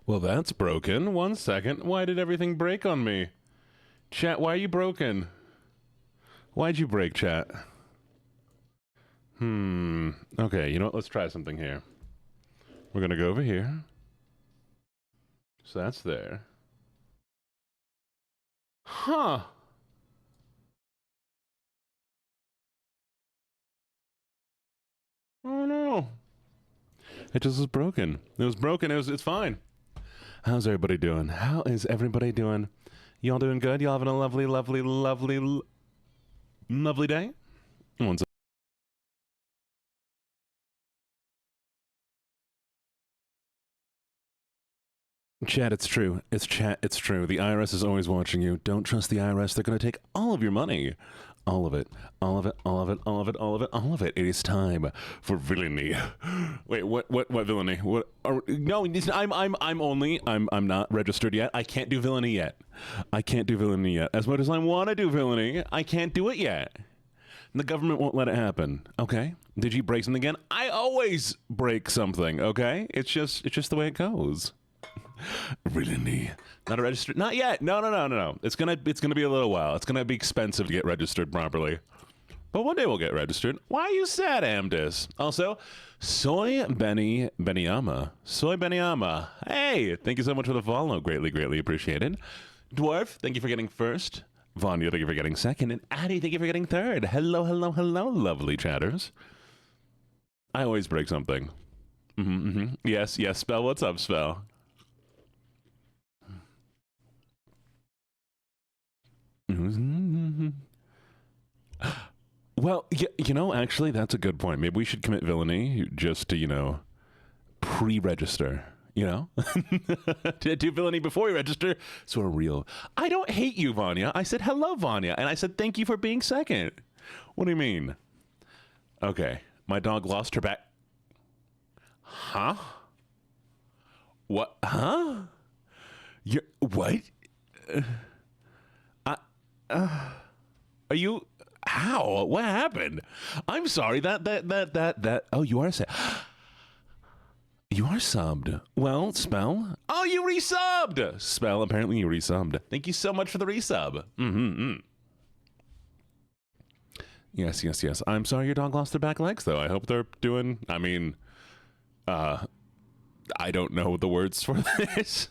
Well, that's broken. 1 second. Why did everything break on me? Chat, why are you broken? Why'd you break, chat? Okay, you know what? Let's try something here. We're gonna go over here. So that's there. Huh. Oh no. It just was broken. It was broken. It's fine. How's everybody doing? How is everybody doing? Y'all doing good? Y'all having a lovely, lovely, lovely, lovely day? One second. Chat, it's true. It's chat, it's true. The IRS is always watching you. Don't trust the IRS. They're going to take all of your money. All of it. All of it. All of it. All of it. All of it. All of it. It is time for villainy. Wait, what villainy? What? No, I'm not registered yet. I can't do villainy yet. I can't do villainy yet. As much as I want to do villainy, I can't do it yet. The government won't let it happen. Okay? Did you break something again? I always break something. Okay? It's just the way it goes. Villainy. Not a registered. Not yet. No. It's gonna be a little while. It's gonna be expensive to get registered properly. But one day we'll get registered. Why are you sad, Amdis? Also, Soy Beniyama. Soy Beniyama. Hey, thank you so much for the follow. Greatly, greatly appreciated. Dwarf, thank you for getting first. Vanya, thank you for getting second. And Addie, thank you for getting third. Hello, hello, hello, lovely chatters. I always break something. Yes, Spell. What's up, Spell? Well, you know, actually, that's a good point. Maybe we should commit villainy just to, you know, pre-register, you know? To do villainy before you register, so we're real. I don't hate you, Vanya. I said, hello, Vanya. And I said, thank you for being second. What do you mean? Okay. My dog lost her back. Huh? What? Huh? You're... What? Are you... How? What happened? I'm sorry. That. Oh, you are sad. You are subbed. Well, Spell. Oh, you resubbed. Spell, apparently you resubbed. Thank you so much for the resub. Yes. I'm sorry your dog lost their back legs, though. I hope they're doing... I mean, I don't know the words for this.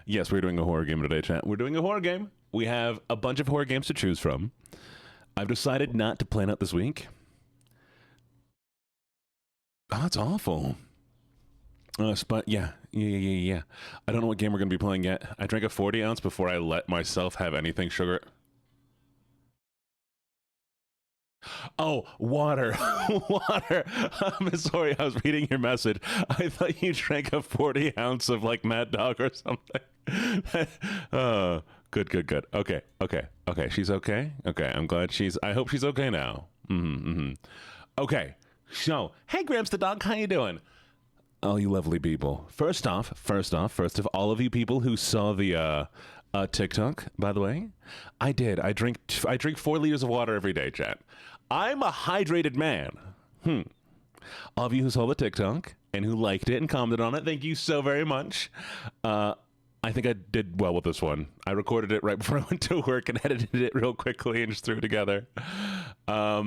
Yes, we're doing a horror game today, chat. We're doing a horror game. We have a bunch of horror games to choose from. I've decided not to plan out this week. Oh, that's awful. But yeah. I don't know what game we're going to be playing yet. I drank a 40 ounce before I let myself have anything sugar. Oh, water. Water. I'm sorry, I was reading your message. I thought you drank a 40 ounce of like Mad Dog or something. Good. Okay. She's okay? Okay, I'm glad I hope she's okay now. Okay, so, hey Gramps the dog, how you doing? All you lovely people. First off, all of you people who saw the TikTok, by the way, I did. I drink 4 liters of water every day, chat. I'm a hydrated man. All of you who saw the TikTok and who liked it and commented on it, thank you so very much. I think I did well with this one. I recorded it right before I went to work and edited it real quickly and just threw it together. But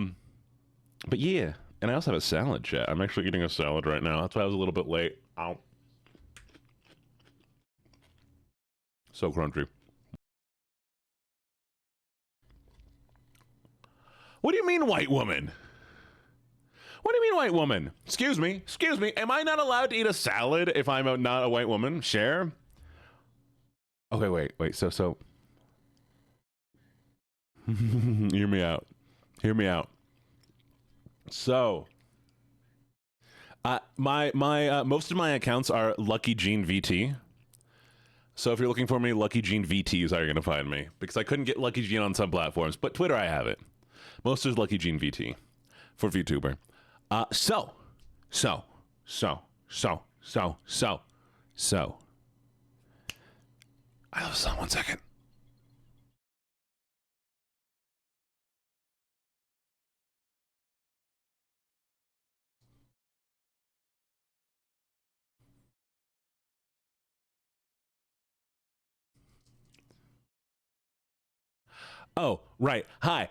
yeah, and I also have a salad, chat. I'm actually eating a salad right now. That's why I was a little bit late. Ow. So crunchy. What do you mean, white woman? What do you mean, white woman? Excuse me. Am I not allowed to eat a salad if I'm not a white woman? Share? Okay, wait. So. Hear me out. So, most of my accounts are LuckyJene VT. So if you're looking for me, LuckyJene VT is how you're gonna find me, because I couldn't get LuckyJene on some platforms, but Twitter I have it. Most is LuckyJene VT for VTuber. So. I have some 1 second. Oh, right. Hi.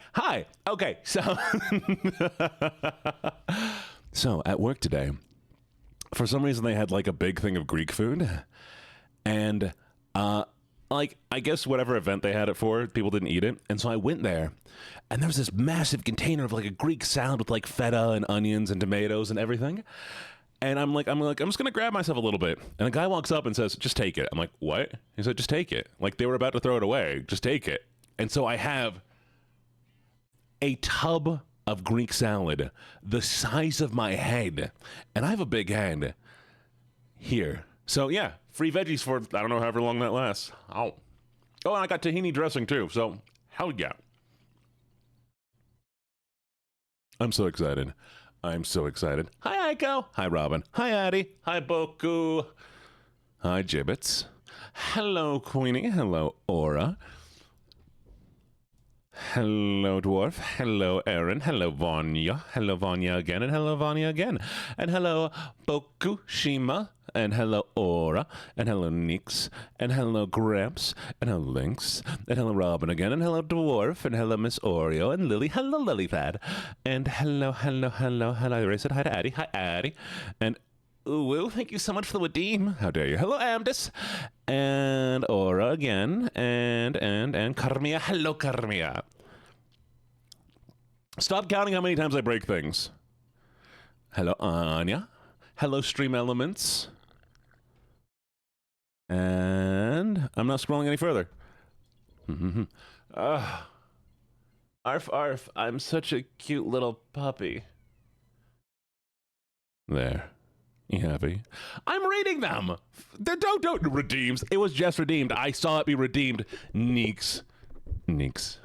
Okay, so so at work today, for some reason they had like a big thing of Greek food, and like I guess whatever event they had it for, people didn't eat it, and so I went there, and there was this massive container of like a Greek salad with like feta and onions and tomatoes and everything. And I'm just gonna grab myself a little bit. And a guy walks up and says, "Just take it." I'm like, "What?" He said, "Just take it." Like they were about to throw it away. Just take it. And so I have a tub of Greek salad the size of my head, and I have a big head here. So yeah, free veggies for I don't know however long that lasts. Oh, and I got tahini dressing too. So hell yeah, I'm so excited. I'm so excited. Hi, Aiko. Hi, Robin. Hi, Addie. Hi, Boku. Hi, Gibbets. Hello, Queenie. Hello, Aura. Hello, Dwarf. Hello, Aaron. Hello, Vanya. Hello, Vanya again. And hello, Vanya again. And hello, Boku Shima. And hello, Aura. And hello, Nix. And hello, Gramps. And hello, Lynx. And hello, Robin again. And hello, Dwarf. And hello, Miss Oreo. And Lily. Hello, Lilypad. And hello. I already said hi to Addie. Hi, Addie. And ooh, thank you so much for the redeem. How dare you? Hello, Amdis. And Aura again. And Carmia. Hello, Carmia. Stop counting how many times I break things. Hello, Anya. Hello, Stream Elements. And I'm not scrolling any further. Arf. I'm such a cute little puppy. There. You happy? I'm reading them. Don't redeems. It was just redeemed. I saw it be redeemed. Neeks. That's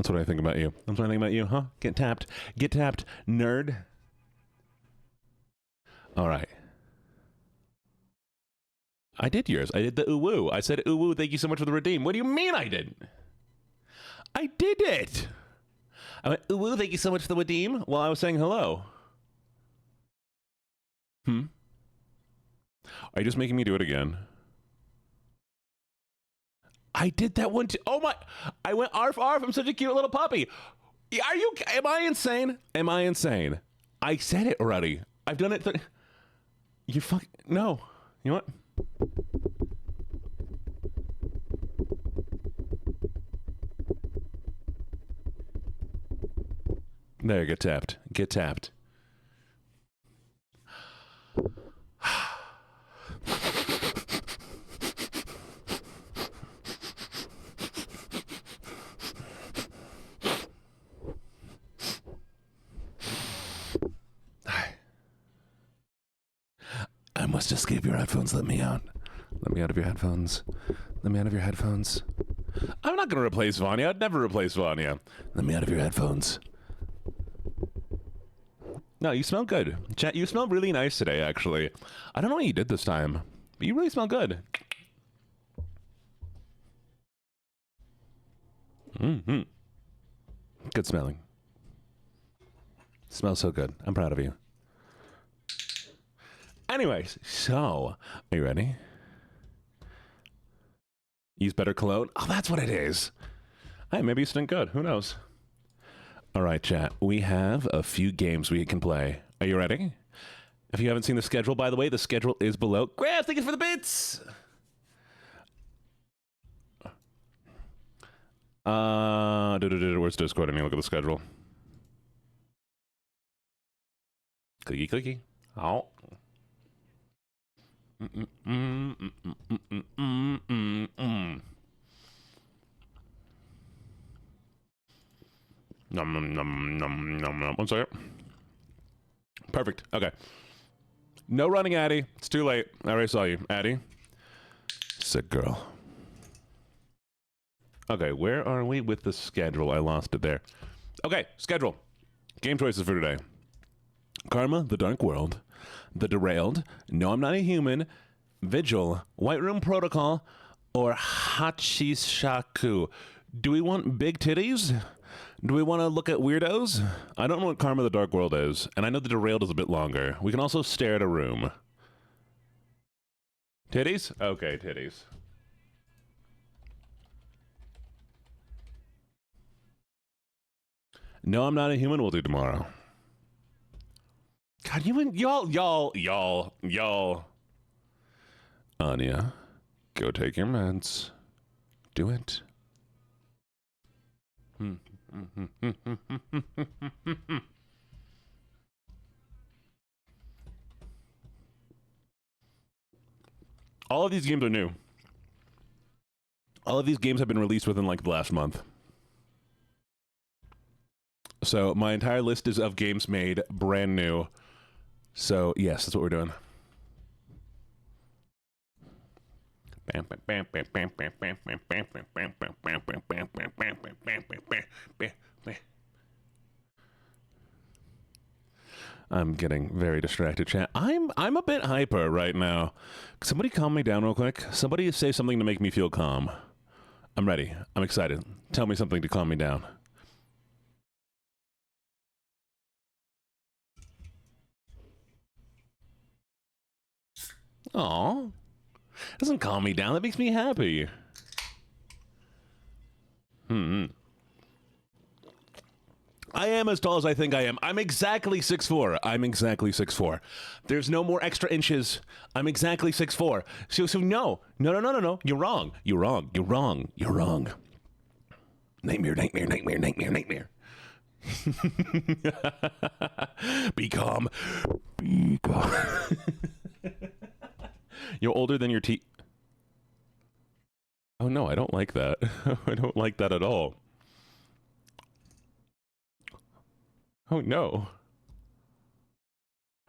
what I think about you. That's what I think about you, huh? Get tapped, nerd. All right. I did yours. I did the ooh-woo. I said ooh-woo, thank you so much for the redeem. What do you mean I didn't? I did it. I went ooh-woo, thank you so much for the redeem while I was saying hello. Are you just making me do it again? I did that one too. Oh my, I went arf, I'm such a cute little puppy. Am I insane? I said it already. I've done it. No. You know what? There, get tapped. I must escape your headphones. Let me out. Let me out of your headphones. I'm not going to replace Vanya. I'd never replace Vanya. Let me out of your headphones. No, you smell good. Chat, you smell really nice today, actually. I don't know what you did this time, but you really smell good. Good smelling. Smells so good. I'm proud of you. Anyways, so, are you ready? Use better cologne? Oh, that's what it is. Hey, maybe you stink good. Who knows? All right, chat. We have a few games we can play. Are you ready? If you haven't seen the schedule, by the way, the schedule is below. Grab, thank you for the bits! Where's Discord? I need to look at the schedule. Clicky. Oh. Nom. One second. Perfect. Okay. No running, Addie. It's too late. I already saw you. Addie. Sick girl. Okay, where are we with the schedule? I lost it there. Okay, schedule. Game choices for today. Karma, The Dark World, The Derailed, No, I'm Not a Human, Vigil, White Room Protocol, or Hachishaku. Do we want big titties? Do we want to look at weirdos? I don't know what Karma, The Dark World is, and I know The Derailed is a bit longer. We can also stare at a room. Titties? Okay, titties. No, I'm not a human. We'll do tomorrow. God, you and y'all. Anya, go take your meds. Do it. All of these games are new. All of these games have been released within like the last month. So my entire list is of games made brand new. So yes, that's what we're doing. I'm getting very distracted, chat. I'm a bit hyper right now. Somebody calm me down real quick. Somebody say something to make me feel calm. I'm ready. I'm excited. Tell me something to calm me down. Aw. Doesn't calm me down. That makes me happy. I am as tall as I think I am. I'm exactly 6'4". I'm exactly 6'4". There's no more extra inches. I'm exactly 6'4". So no. You're wrong. You're wrong. You're wrong. You're wrong. Nightmare. Be calm. Be calm. You're older than your teeth. Oh no, I don't like that. I don't like that at all. Oh no.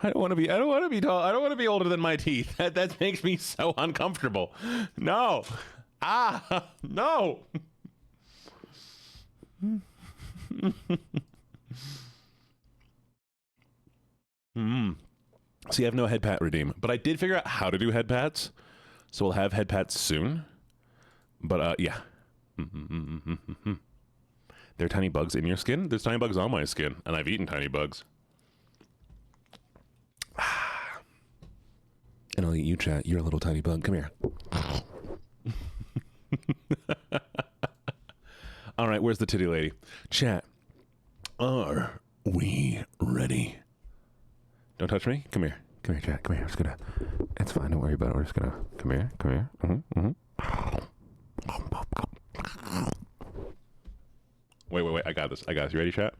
I don't want to be tall. I don't want to be older than my teeth. That makes me so uncomfortable. No. No. See, I have no head pat redeem, but I did figure out how to do head pats, so we'll have head pats soon. But yeah. There are tiny bugs in your skin? There's tiny bugs on my skin, and I've eaten tiny bugs. And I'll eat you, chat. You're a little tiny bug. Come here. All right, where's the titty lady? Chat, are we ready? Don't touch me. Come here. Come here, chat. Come here. I'm just gonna... It's fine. Don't worry about it. We're just gonna... Come here. Come here. Wait. I got this. You ready, chat?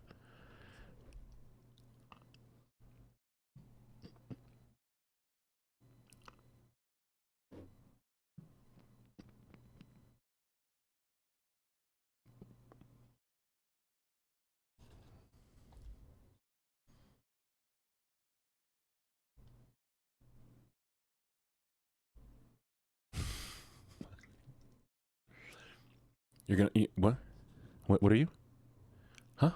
You're gonna eat... What? What are you? Huh?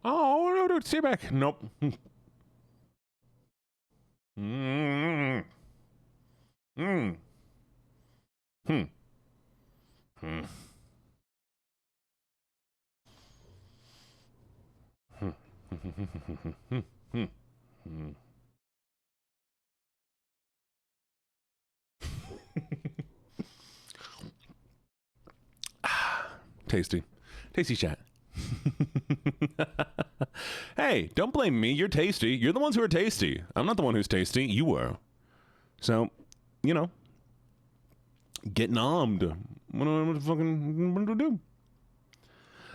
Oh, no, stay back. Nope. Tasty chat. Hey, don't blame me. You're tasty. You're the ones who are tasty. I'm not the one who's tasty. You were. So, you know, get nommed. What do I do?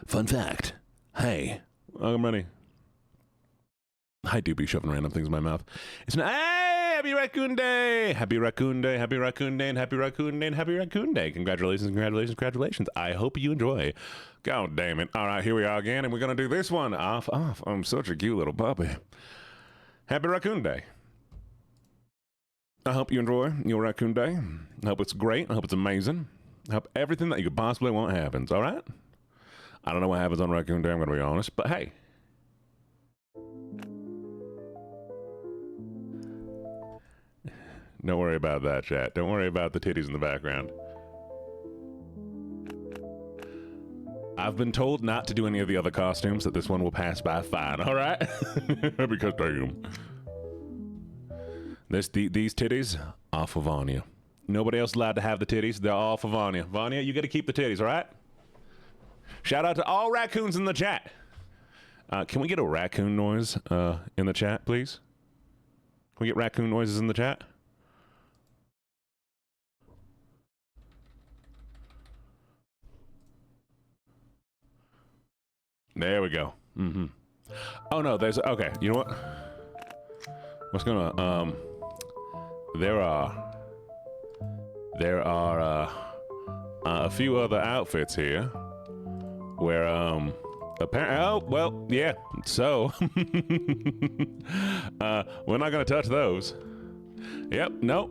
Fun fact. Hey, I'm ready. I do be shoving random things in my mouth. It's not. Hey, happy Raccoon Day! Happy Raccoon Day! Happy Raccoon Day! And happy Raccoon Day! And happy Raccoon Day! Congratulations! I hope you enjoy. God damn it! All right, here we are again, and we're gonna do this one. Off. I'm such a cute little puppy. Happy Raccoon Day! I hope you enjoy your Raccoon Day. I hope it's great. I hope it's amazing. I hope everything that you could possibly want happens. All right. I don't know what happens on Raccoon Day. I'm gonna be honest, but hey. Don't worry about that, chat. Don't worry about the titties in the background. I've been told not to do any of the other costumes, that this one will pass by fine, all right? Because damn. These titties are for Vanya. Nobody else allowed to have the titties. They're all for Vanya. Vanya, you get to keep the titties, all right? Shout out to all raccoons in the chat. Can we get a raccoon noise in the chat, please? Can we get raccoon noises in the chat? There we go. Mm-hmm. Oh no, there's okay. You know what? What's gonna there are a few other outfits here where apparently, oh well, yeah. So we're not gonna touch those. Yep. No.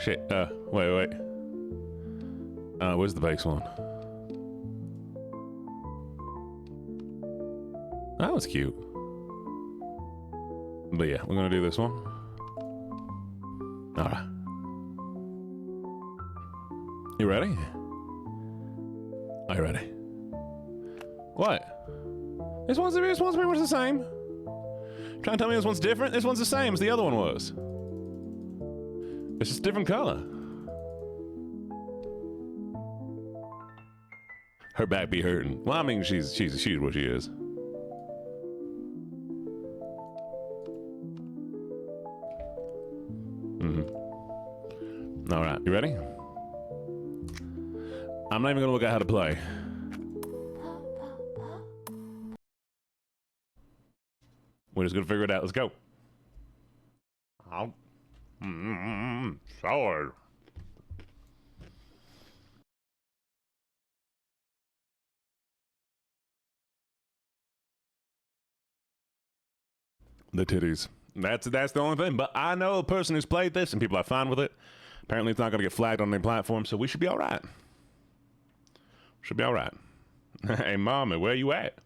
Shit, wait. Where's the base one? That was cute. But yeah, we're gonna do this one. Alright. You ready? Are you ready? What? This one's pretty much the same. Trying to tell me this one's different? This one's the same as the other one was. It's just a different color. Her back be hurting. Well, I mean, she's what she is. All right, you ready? I'm not even gonna look at how to play. We're just gonna figure it out. Let's go. Sour. The titties. That's the only thing. But I know a person who's played this, and people are fine with it. Apparently, it's not going to get flagged on any platform, so we should be all right. Should be all right. Hey, mommy, where you at?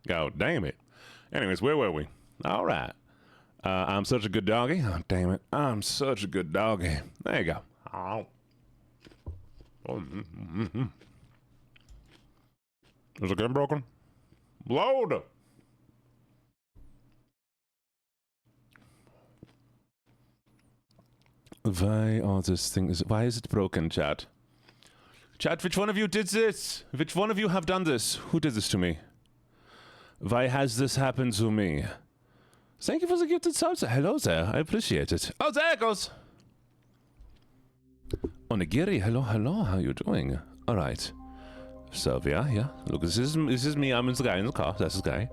God damn it. Anyways, where were we? All right. I'm such a good doggy. Oh, damn it. I'm such a good doggy. There you go. Oh. Is the game broken? Load! Why is it broken, chat? Chat, which one of you did this? Which one of you have done this? Who did this to me? Why has this happened to me? Thank you for the gifted salsa. Hello there. I appreciate it. Oh, there it goes. Onigiri, hello. How you doing? All right. Sylvia, yeah. Look, this is me. I'm the guy in the car. That's the guy.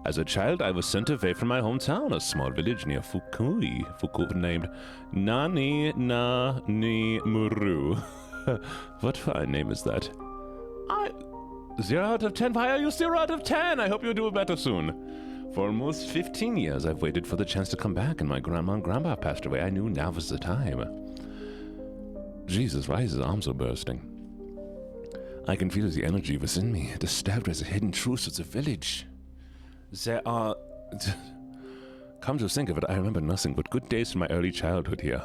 As a child, I was sent away from my hometown, a small village near Fukui, named Nani Muru. What fine name is that? 0 out of 10. Why are you 0 out of 10? I hope you'll do better soon. For almost 15 years, I've waited for the chance to come back, and my grandma and grandpa passed away. I knew now was the time. Jesus, why is his arms so bursting? I can feel the energy within me, disturbed as the hidden truths of the village. There are... Come to think of it, I remember nothing but good days from my early childhood here.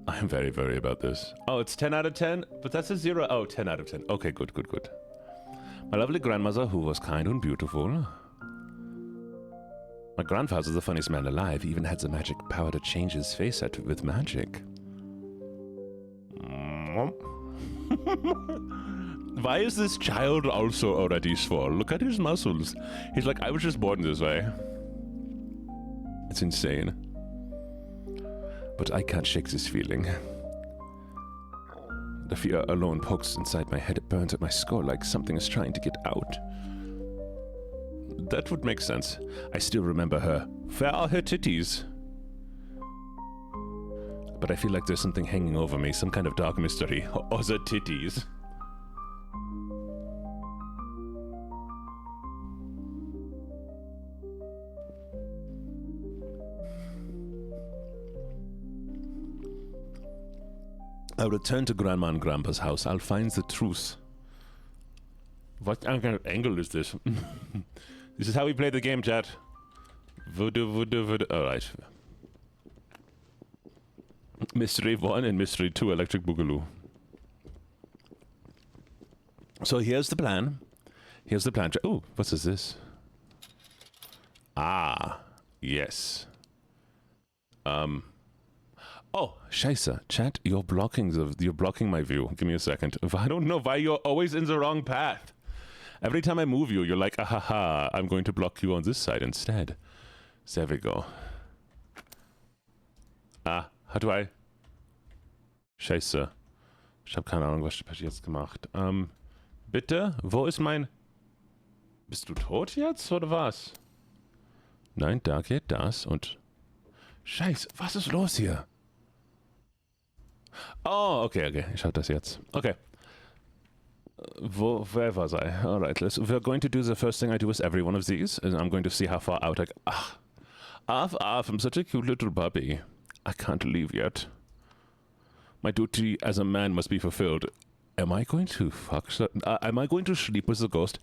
I am very worried about this. Oh, it's 10 out of 10? But that's a 0. Oh, 10 out of 10. Okay, good. My lovely grandmother, who was kind and beautiful. My grandfather's the funniest man alive. He even had the magic power to change his face with magic. Why is this child also already small? Look at his muscles. He's like, I was just born this way. It's insane. But I can't shake this feeling. The fear alone pokes inside my head. It burns at my skull like something is trying to get out. That would make sense. I still remember her. Where are her titties? But I feel like there's something hanging over me, some kind of dark mystery. Or the titties. I'll return to Grandma and Grandpa's house. I'll find the truth. What kind of angle is this? This is how we play the game, chat. Voodoo. Alright. Mystery 1 and Mystery 2 Electric Boogaloo. So here's the plan. Here's the plan. Oh, what is this? Ah, yes. Oh, Scheiße. Chat, you're blocking my view. Give me a second. I don't know why you're always in the wrong path. Every time I move you, you're like, ahaha, I'm going to block you on this side instead. There we go. Ah, how do I? Scheiße. Ich habe keine Ahnung, was ich jetzt gemacht. Bitte? Wo ist mein... Bist du tot jetzt, oder was? Nein, da geht das und... Scheiße, was ist los hier? Oh, okay. Ich hab das jetzt. Okay. Where was I? Alright, we're going to do the first thing I do with every one of these, and I'm going to see how far out I... I'm such a cute little puppy. I can't leave yet. My duty as a man must be fulfilled. Am I going to fuck... am I going to sleep with the ghost?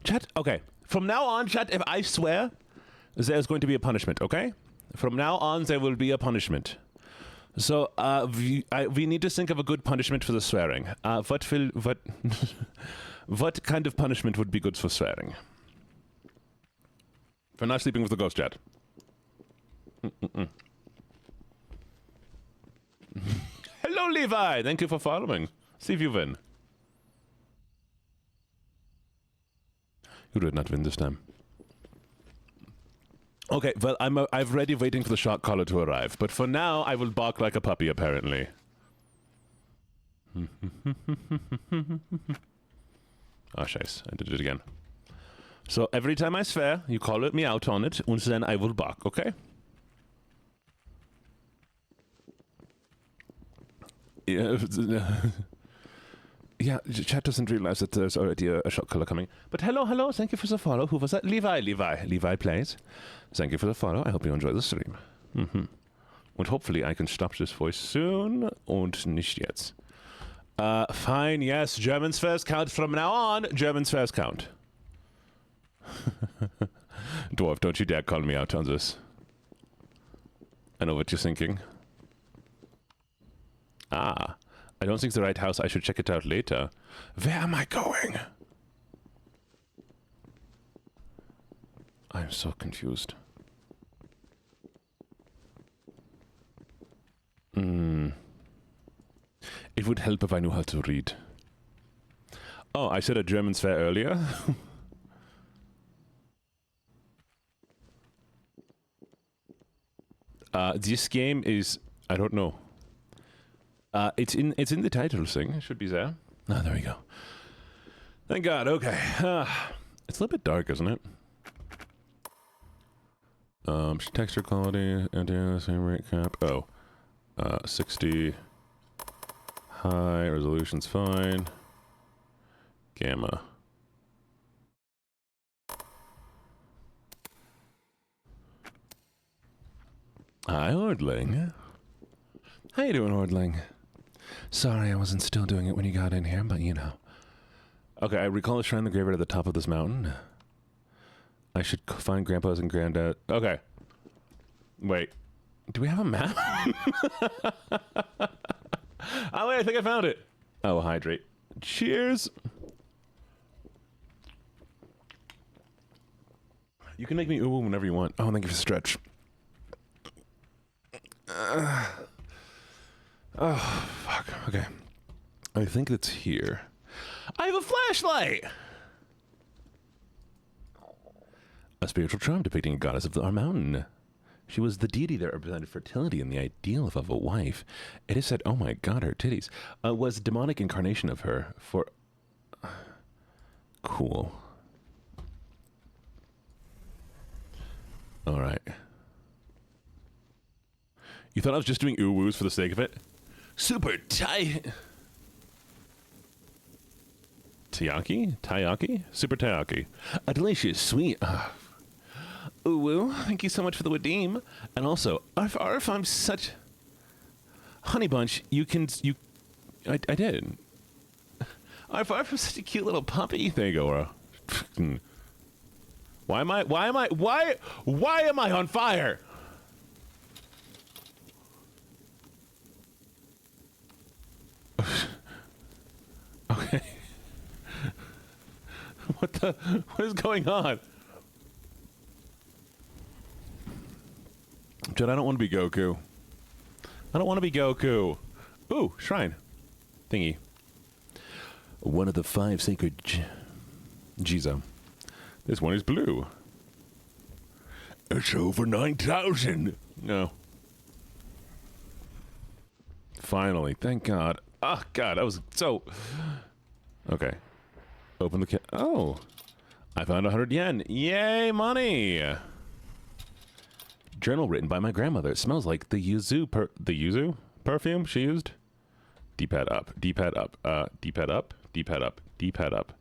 Chat, okay. From now on, chat, if I swear, there's going to be a punishment, okay? From now on, there will be a punishment. So, we need to think of a good punishment for the swearing. What kind of punishment would be good for swearing? For not sleeping with the ghost, chat. Hello, Levi! Thank you for following. See if you win. You did not win this time. Okay, well, I'm ready waiting for the shot caller to arrive. But for now, I will bark like a puppy, apparently. Oh, scheiße. I did it again. So, every time I swear, you call me out on it, and then I will bark, okay? Yeah, chat doesn't realize that there's already a shot caller coming. But hello, thank you for the follow. Who was that? Levi plays. Thank you for the follow. I hope you enjoy the stream. And hopefully I can stop this voice soon. Und nicht jetzt. Fine, yes, Germans first count from now on. Germans first count. Dwarf, don't you dare call me out on this. I know what you're thinking. Ah. I don't think it's the right house. I should check it out later. Where am I going? I'm so confused. It would help if I knew how to read. Oh, I said a German fair earlier. This game is... I don't know. It's in the title thing. It should be there. Ah, there we go. Thank God. Okay. It's a little bit dark, isn't it? Texture quality, same rate cap. Oh, 60. High resolution's fine. Gamma. Hi, Hordling. How you doing, Hordling? Sorry I wasn't still doing it when you got in here, but you know. Okay, I recall a shrine in the graveyard at the top of this mountain. I should find Grandpa's and Granddad. Okay. Wait. Do we have a map? Oh, wait, I think I found it. Oh, hydrate. Cheers. You can make me ooh whenever you want. Oh, thank you for the stretch. Oh, fuck. Okay. I think it's here. I have a flashlight! A spiritual charm depicting a goddess of our mountain. She was the deity that represented fertility and the ideal of a wife. It is said, oh my god, her titties, was a demonic incarnation of her for... Cool. Alright. You thought I was just doing ooh-woos for the sake of it? Super tight. Taiyaki? Super taiyaki. A delicious, sweet. Ooh, thank you so much for the redeem. And also, if I'm such... Honey Bunch, I did. If I'm such a cute little puppy. There you go, Aura. Why am I on fire? What is going on? Jed, I don't want to be Goku. I don't want to be Goku. Ooh, shrine. Thingy. One of the 5 sacred Jizo. This one is blue. It's over 9,000. No. Finally, thank God. Oh, God, I was so... Okay. Open the Oh. I found 100 yen. Yay, money! Journal written by my grandmother. It smells like the yuzu perfume she used. D-pad up. D-pad up. D-pad up. D-pad up. D-pad up.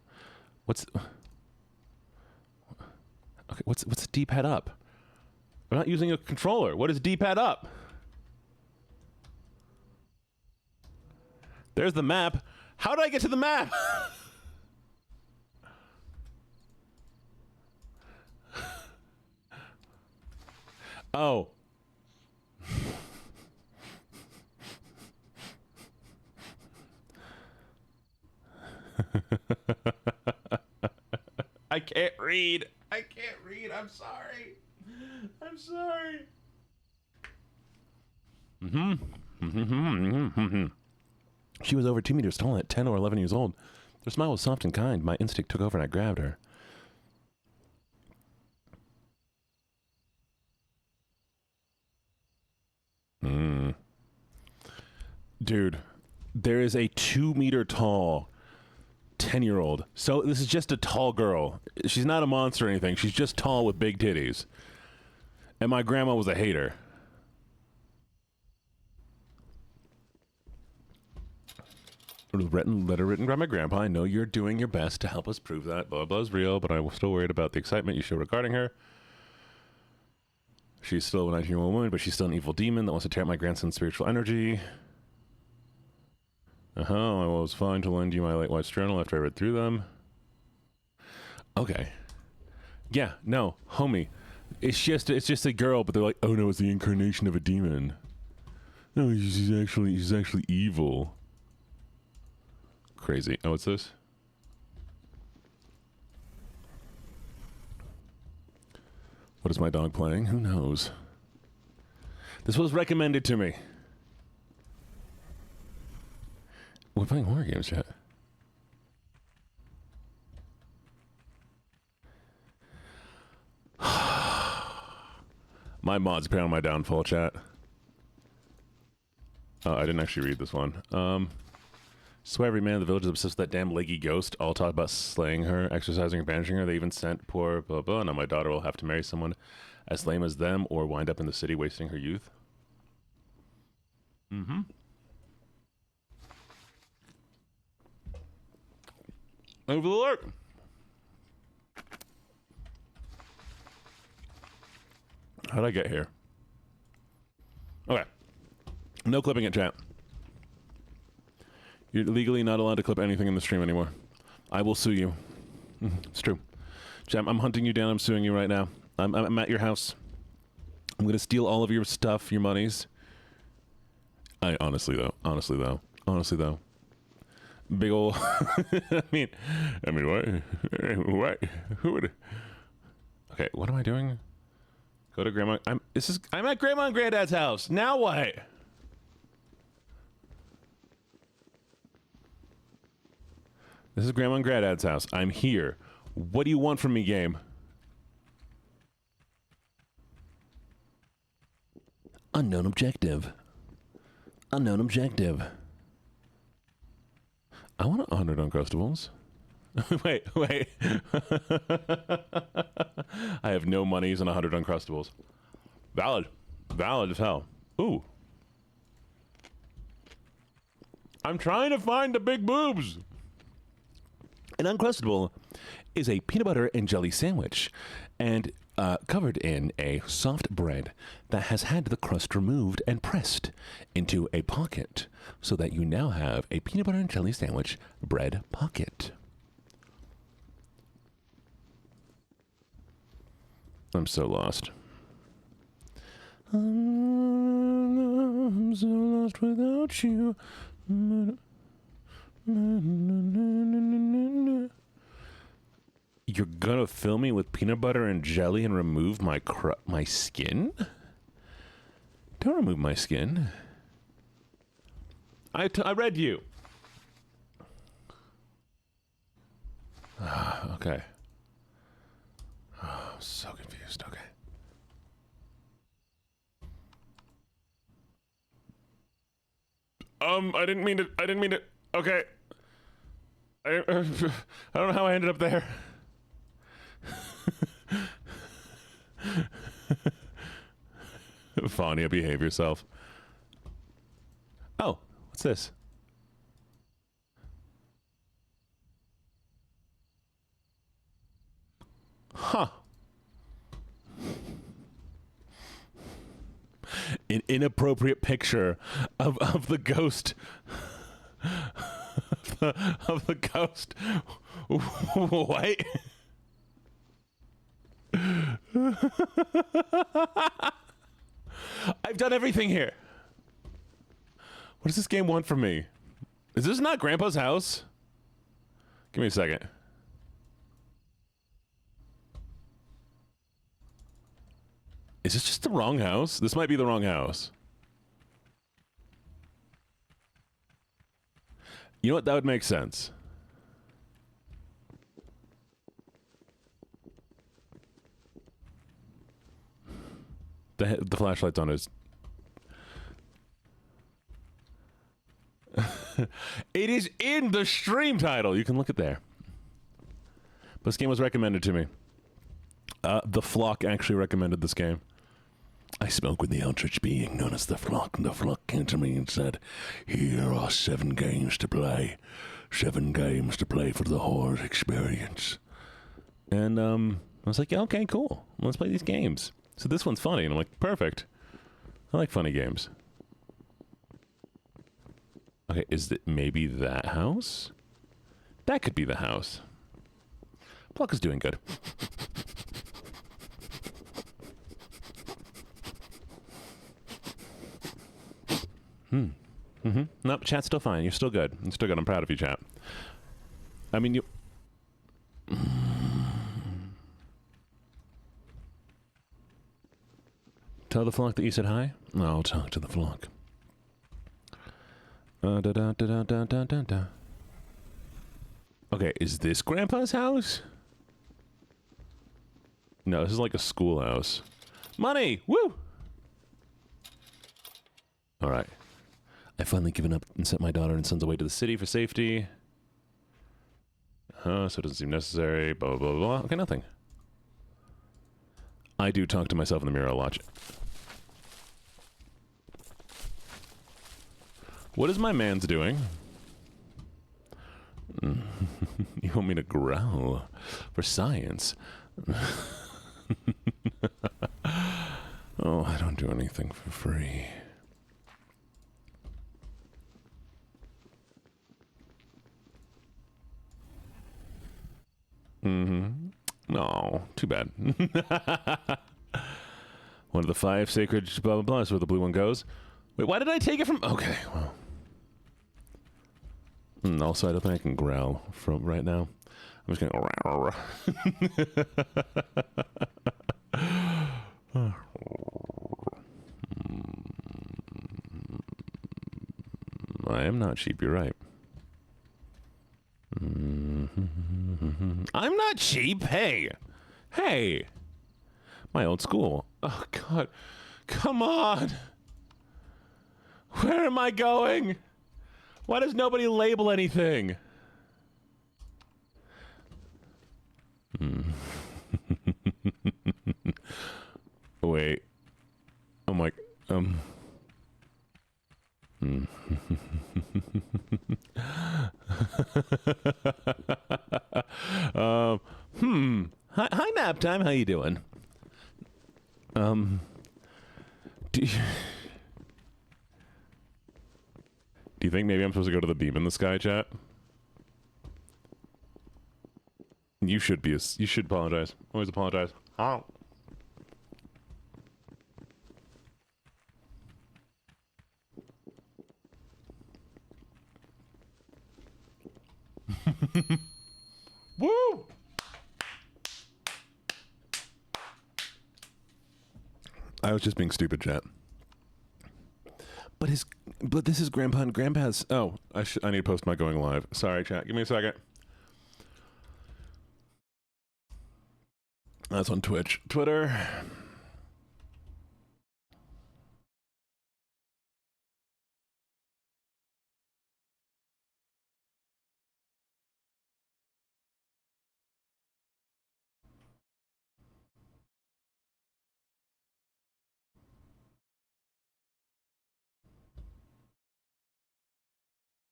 What's... Okay, what's D-pad up? I'm not using a controller. What is D-pad up? There's the map. How did I get to the map? Oh. I can't read. I can't read. I'm sorry. I'm sorry. She was over 2 meters tall at 10 or 11 years old. Her smile was soft and kind. My instinct took over and I grabbed her. Dude, there is a 2 meter tall 10-year-old. So this is just a tall girl. She's not a monster or anything. She's just tall with big titties. And my grandma was a hater. Letter written by my grandpa. I know you're doing your best to help us prove that blah blah is real, but I'm still worried about the excitement you show regarding her. She's still a 19-year-old woman, but she's still an evil demon that wants to tear up my grandson's spiritual energy. I was fine to lend you my late wife's journal after I read through them. Okay. Yeah, no, homie. It's just a girl, but they're like, oh no, it's the incarnation of a demon. No, she's actually evil. Crazy. Oh, what's this? What is my dog playing? Who knows? This was recommended to me. We're playing horror games, chat. My mods apparently on my downfall, chat. I didn't actually read this one. Swear every man in the village is obsessed with that damn leggy ghost. All talk about slaying her, exercising her, banishing her. They even sent poor blah blah. Now my daughter will have to marry someone as lame as them or wind up in the city wasting her youth. Mm-hmm. Over the alert. How'd I get here? Okay. No clipping it, chat. You're legally not allowed to clip anything in the stream anymore. I will sue you. It's true. Chat, I'm hunting you down. I'm suing you right now. I'm at your house. I'm going to steal all of your stuff, your monies. Honestly though. Big ol' I mean what? Who would? Okay, what am I doing? Go to grandma. I'm at grandma and granddad's house. Now what? This is grandma and granddad's house. I'm here. What do you want from me, game? Unknown objective. Unknown objective. I want 100 Uncrustables. wait. I have no monies and 100 Uncrustables. Valid as hell. Ooh. I'm trying to find the big boobs. An Uncrustable is a peanut butter and jelly sandwich and covered in a soft bread that has had the crust removed and pressed into a pocket so that you now have a peanut butter and jelly sandwich bread pocket. I'm so lost. I'm so lost without you. You You're gonna fill me with peanut butter and jelly and remove my skin? Don't remove my skin. I read you. Okay. Oh, I'm so confused. Okay. I didn't mean to. Okay. I don't know how I ended up there. Fania, behave yourself. Oh, what's this? Huh. An inappropriate picture of the ghost of the ghost. What? I've done everything here. What does this game want from me? Is this not Grandpa's house? Give me a second. Is this just the wrong house? This might be the wrong house. You know what? That would make sense. The flashlight's on his... It is in the stream title. You can look it there. This game was recommended to me. The Flock actually recommended this game. I spoke with the Eldritch being known as the Flock, and the Flock came to me and said, "Here are 7 games to play. 7 games to play for the horror experience." And I was like, yeah, okay, cool. Let's play these games. So this one's funny. And I'm like, perfect. I like funny games. Okay, is it maybe that house? That could be the house. Pluck is doing good. Nope, chat's still fine. You're still good. You're still good. I'm proud of you, chat. I mean, you... Tell the Flock that you said hi? I'll talk to the Flock. Okay, is this Grandpa's house? No, this is like a schoolhouse. Money! Woo! Alright. I've finally given up and sent my daughter and sons away to the city for safety. So it doesn't seem necessary. Blah, blah, blah, blah. Okay, nothing. I do talk to myself in the mirror a lot. What is my man's doing? You want me to growl for science? Oh, I don't do anything for free. No, too bad. One of the 5 sacred blah blah blah is where the blue one goes. Wait, why did I take it from? Okay, well. Also, I don't think I can growl from right now. I'm just gonna. I am not cheap. You're right. I'm not cheap. Hey, hey, my old school. Oh God, come on. Where am I going? Why does nobody label anything? Wait. I'm like, Hi, nap time. How you doing? Do you think maybe I'm supposed to go to the beam in the sky, chat? You should be. You should apologize. Always apologize. Oh. Woo! I was just being stupid, chat. But this is Grandpa, and Grandpa's... Oh, I need to post my going live. Sorry, chat. Give me a second. That's on Twitch. Twitter.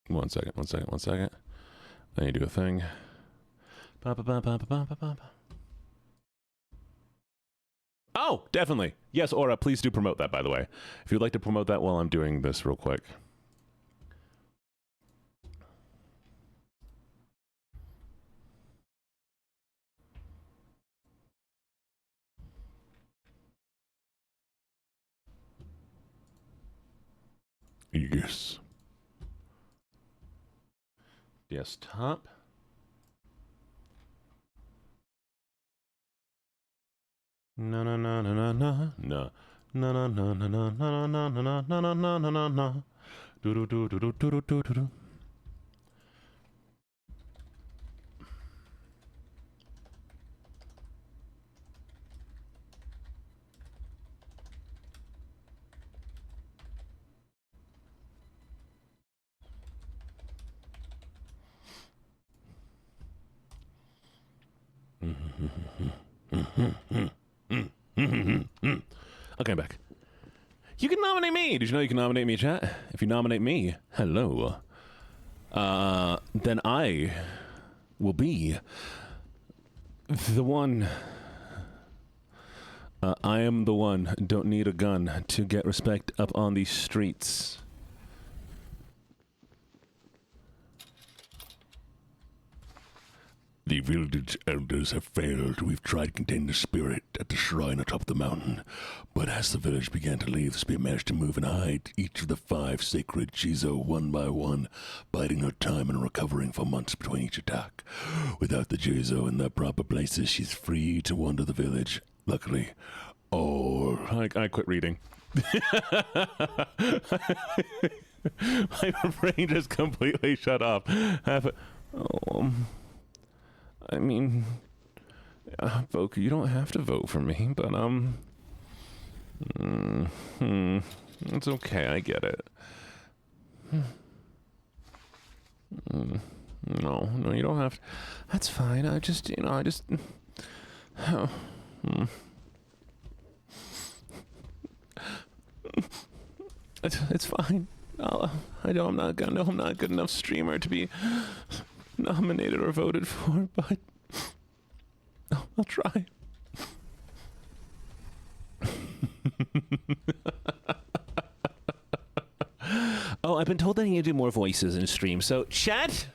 One second. I need to do a thing. Oh, definitely. Yes, Aura, please do promote that, by the way. If you'd like to promote that while I'm doing this real quick. Yes. Desktop. No. Do. Okay, I'm back. You can nominate me. Did you know you can nominate me, chat? If you nominate me, hello. Then I will be the one. I am the one. Don't need a gun to get respect up on these streets. The village elders have failed. We've tried to contain the spirit at the shrine atop the mountain. But as the village began to leave, the spirit managed to move and hide each of the 5 sacred Jizo one by one, biding her time and recovering for months between each attack. Without the Jizo in their proper places, she's free to wander the village. Luckily, I quit reading. My brain just completely shut off. I mean, Voku, you don't have to vote for me, but, it's okay, I get it. No, you don't have to. That's fine, It's fine. I know I'm not a good enough streamer to be nominated or voted for, but I'll try. Oh, I've been told that I need to do more voices in stream, so chat.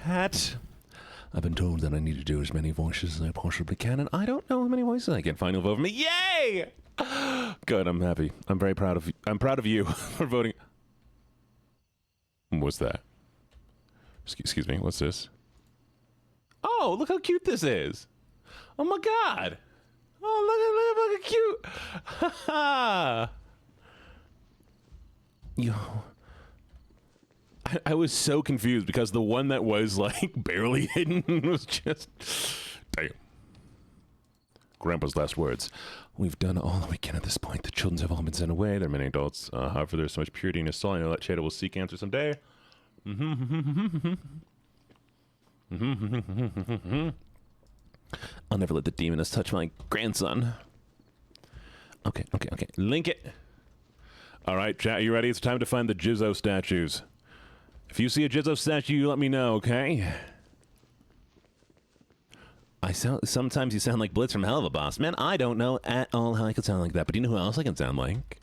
I've been told that I need to do as many voices as I possibly can, and I don't know how many voices I can. Final vote for me. Yay! Good, I'm happy. I'm very proud of you. I'm proud of you for voting. What's that? Excuse me, what's this? Oh, look how cute this is. Oh my god. Oh, look how cute. Ha. Yo. I was so confused because the one that was like barely hidden was just... Damn. Grandpa's last words. We've done all that we can at this point. The children have all been sent away. There are many adults. However, there's so much purity in his soul. I know that Chada will seek answer someday. I'll never let the demoness touch my grandson. Okay. Link it. All right, chat, you ready? It's time to find the Jizo statues. If you see a Jizo statue, you let me know, okay? Sometimes you sound like Blitz from Hell of a Boss. Man, I don't know at all how I could sound like that, but do you know who else I can sound like?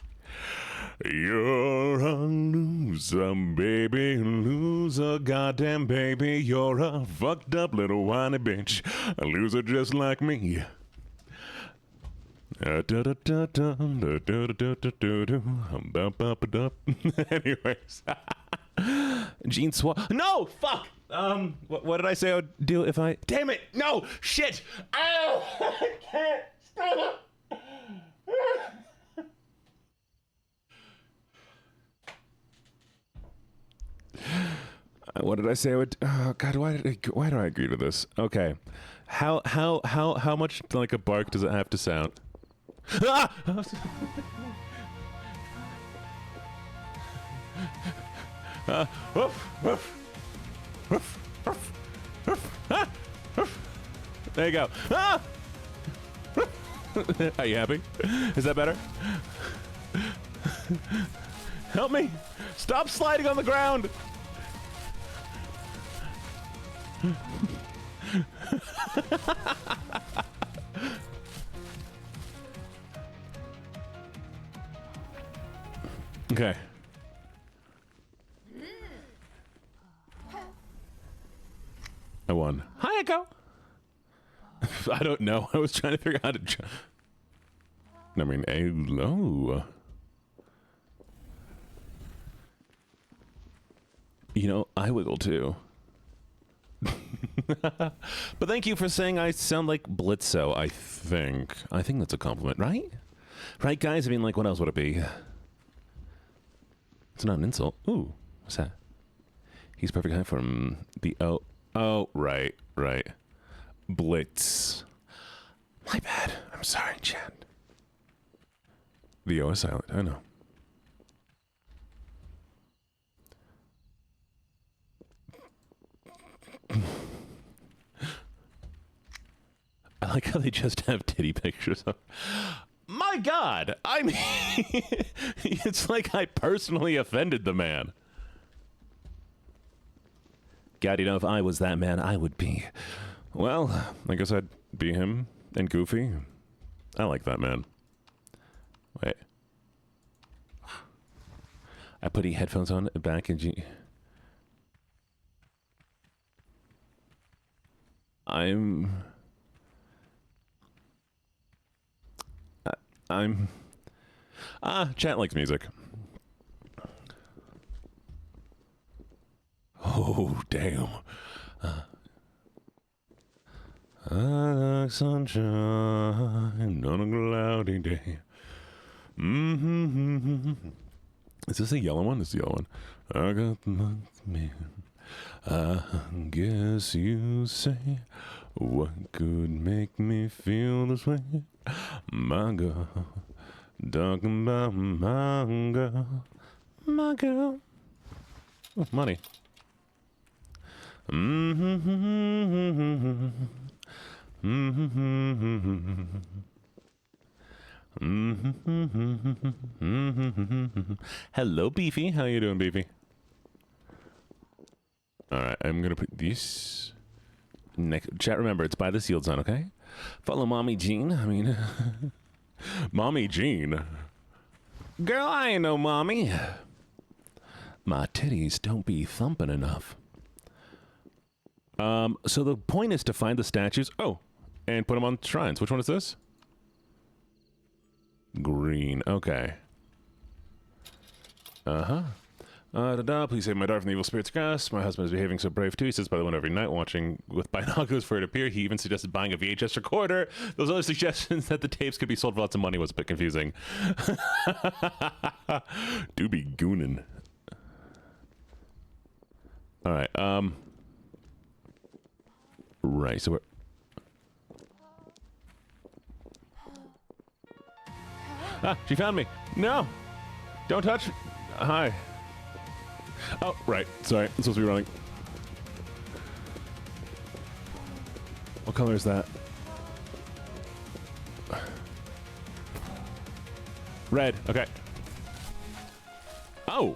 You're a loser, baby, loser, goddamn baby. You're a fucked up little whiny bitch, a loser just like me. Anyways, Gene Swat. No, fuck. What did I say I would do if I? Damn it! No, shit! Ow! I can't stop it. What did I say? I would. Oh God, why do I agree to this? Okay, how much like a bark does it have to sound? Ah! Woof, woof, woof, woof, woof, ah, woof. There you go. Ah! Are you happy? Is that better? Help me! Stop sliding on the ground! Okay. I won. Hi, Echo! I don't know. I was trying to figure out how to... I mean, hello. You know, I wiggle too. But thank you for saying I sound like Blitzo, I think. I think that's a compliment, right? Right, guys? I mean, like, what else would it be? It's not an insult. Ooh, what's that? He's perfect height from the... Oh, right. Blitz. My bad. I'm sorry, chat. The O is silent. I know. I like how they just have titty pictures of... My God! I mean, it's like I personally offended the man. God, you know, if I was that man, I would be... Well, I guess I'd be him and Goofy. I like that man. Wait. I put headphones on back in G... Chat likes music. Oh, damn. I like sunshine on a cloudy day. Is this a yellow one? This is the yellow one. I got the man. I guess you say, what could make me feel this way? My girl, talking about my girl, my girl. Oh, money. Hello, Beefy. How you doing, Beefy? All right, I'm gonna put this next. Chat, remember, it's by the sealed zone, okay? Follow Mommy Jean. I mean, Mommy Jean. Girl, I ain't no mommy. My titties don't be thumping enough. So the point is to find the statues. Oh, and put them on shrines. Which one is this? Green. Okay. Please save my daughter from the evil spirit's grasp. My husband is behaving so brave too. He sits by the window every night watching with binoculars for it to appear. He even suggested buying a VHS recorder. Those other suggestions that the tapes could be sold for lots of money was a bit confusing. Do be goonin'. Alright, right, so we're... Ah, she found me. No! Don't touch me. Hi. Oh, right. Sorry. I'm supposed to be running. What color is that? Red. Okay. Oh!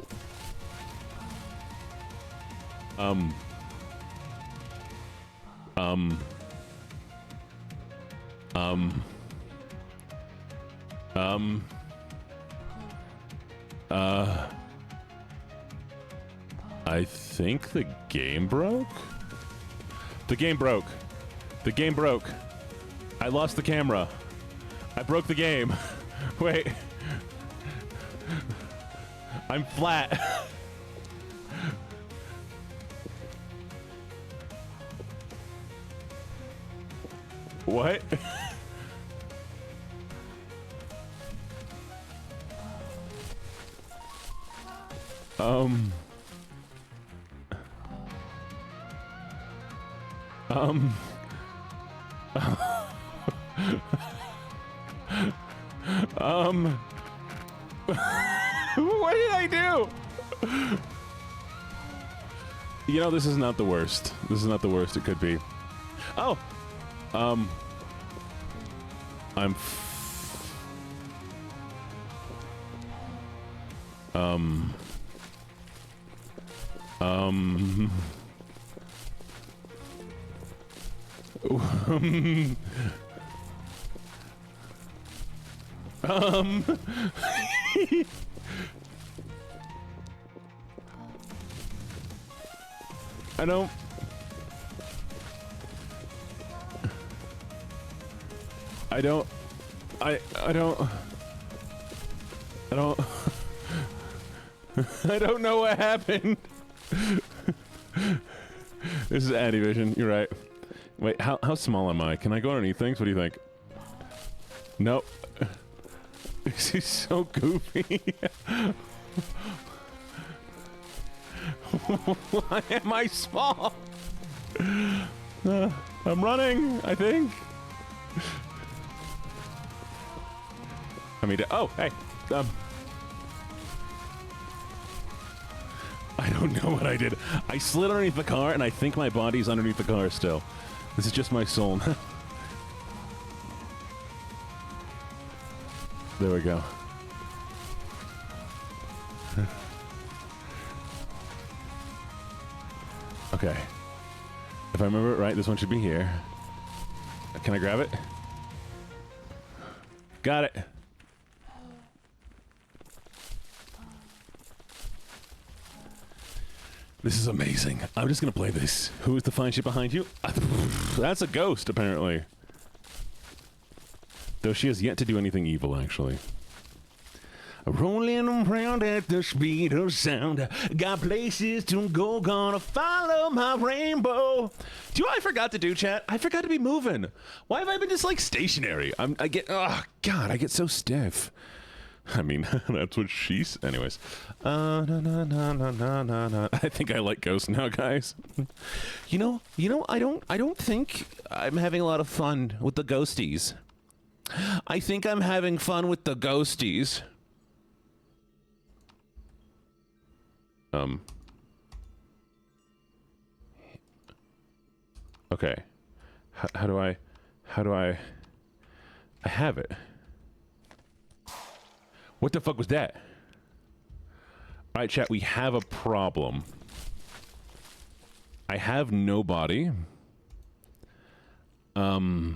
I think the game broke? The game broke. The game broke. I lost the camera. I broke the game. Wait. I'm flat. What? Um. What did I do? You know, this is not the worst. This is not the worst it could be. Oh. I'm. I don't. I don't. I don't know what happened. This is Addivision. You're right. Wait, how small am I? Can I go underneath things? What do you think? Nope. This is so goofy. Why am I small? I'm running, I think. I mean, oh, hey. I don't know what I did. I slid underneath the car, and I think my body's underneath the car still. This is just my soul. There we go. Okay. If I remember it right, this one should be here. Can I grab it? Got it. This is amazing. I'm just gonna play this. Who is the fine shit behind you? That's a ghost, apparently. Though she has yet to do anything evil, actually. Rolling around at the speed of sound. Got places to go, gonna follow my rainbow. Do you know what I forgot to do, chat? I forgot to be moving. Why have I been just, like, stationary? I get so stiff. I mean, that's what she's... Anyways. I think I like ghosts now, guys. You know, I don't think I'm having a lot of fun with the ghosties. I think I'm having fun with the ghosties. Okay. How do I have it. What the fuck was that? Alright, chat, we have a problem. I have no body. And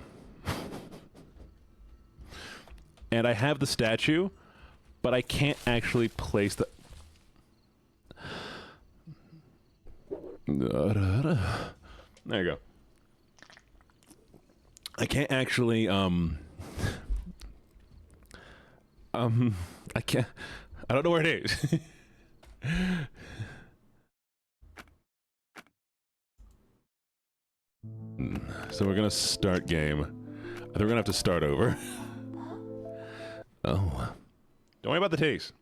I have the statue, but I can't actually place the... There you go. I can't actually, I can't... I don't know where it is. So we're gonna start game. I think we're gonna have to start over. Oh. Don't worry about the taste.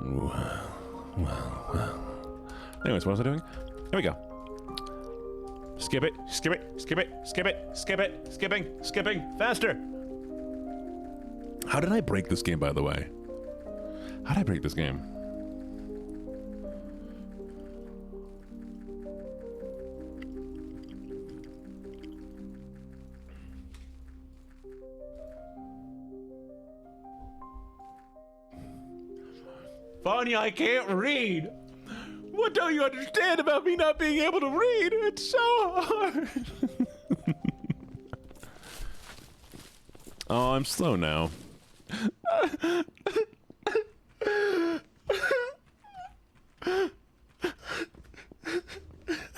Well. Anyways, what was I doing? Here we go. Skip it, skip it, skip it, skip it, skip it, skipping, faster! How did I break this game, by the way? How did I break this game? Vanya, I can't read! What don't you understand about me not being able to read? It's so hard! Oh, I'm slow now.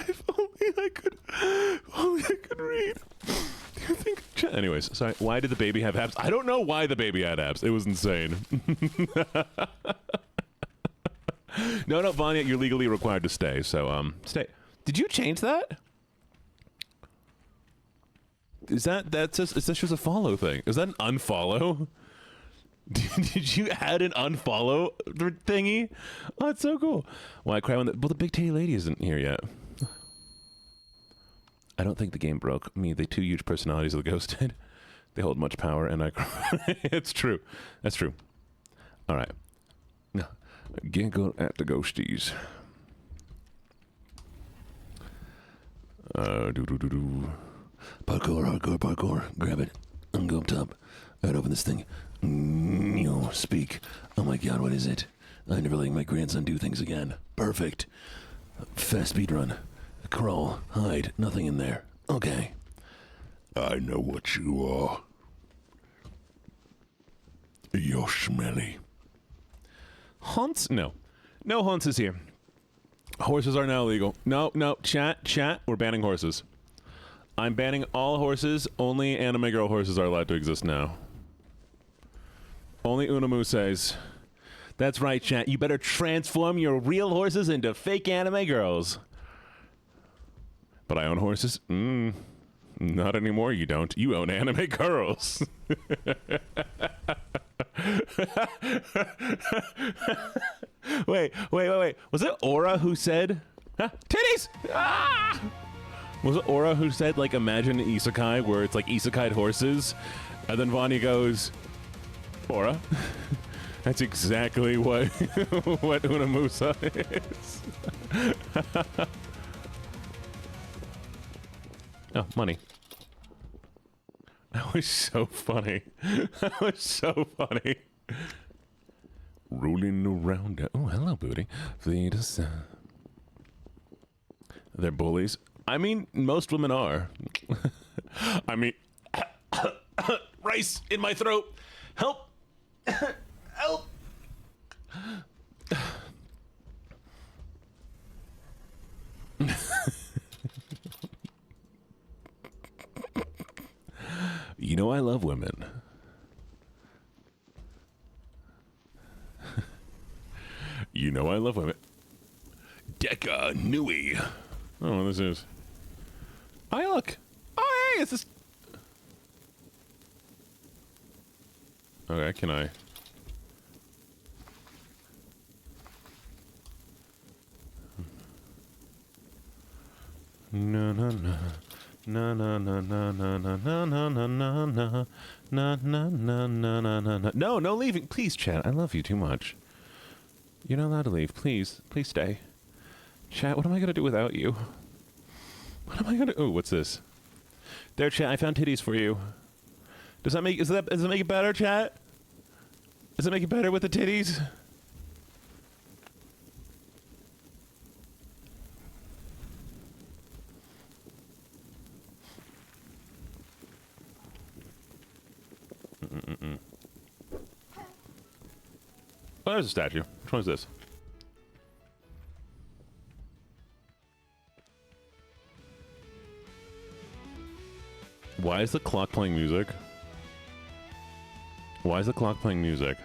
If only I could read. Do you think... Anyways, sorry, why did the baby have abs? I don't know why the baby had abs. It was insane. No, Vanya, you're legally required to stay, so, stay. Did you change that? Is that's just a follow thing? Is that an unfollow? Did you add an unfollow thingy? Oh, that's so cool. Well, I cry when the big titty lady isn't here yet. I don't think the game broke me. The two huge personalities of the ghost did. They hold much power, and I cry. It's true. That's true. All right. No, giggle at the ghosties. Parkour, hardcore, parkour. Grab it. And go up top. Right, open this thing. Speak. Oh my god, what is it? I'm never letting my grandson do things again. Perfect. Fast speed run. Crawl. Hide. Nothing in there. Okay. I know what you are. You're smelly. Hunts? No. No hunts is here. Horses are now illegal. No, chat. We're banning horses. I'm banning all horses. Only anime girl horses are allowed to exist now. Only Unamuses. That's right, chat. You better transform your real horses into fake anime girls. But I own horses? Not anymore, you don't. You own anime girls. Wait. Was it Aura who said... Huh? Titties! Ah! Was it Aura who said, like, imagine an isekai where it's like isekai horses? And then Vanya goes... Aura? That's exactly what what Unamusa is. Oh, money. That was so funny. That was so funny. Rolling around. Oh, hello, booty. They're bullies. I mean, most women are. I mean, rice in my throat. Help. Help. You know I love women. You know I love women. Deca Nui. Oh, this is. Oh, look. Oh, hey, it's this. Okay, can I? No. No. No leaving. Please, chat. I love you too much. You're not allowed to leave. Please stay. Chat, what am I gonna do without you? What am I gonna... Oh, what's this? There, chat, I found titties for you. Does it make it better, chat? Does it make it better with the titties? Oh, there's a statue. Which one is this? Why is the clock playing music? Why is the clock playing music?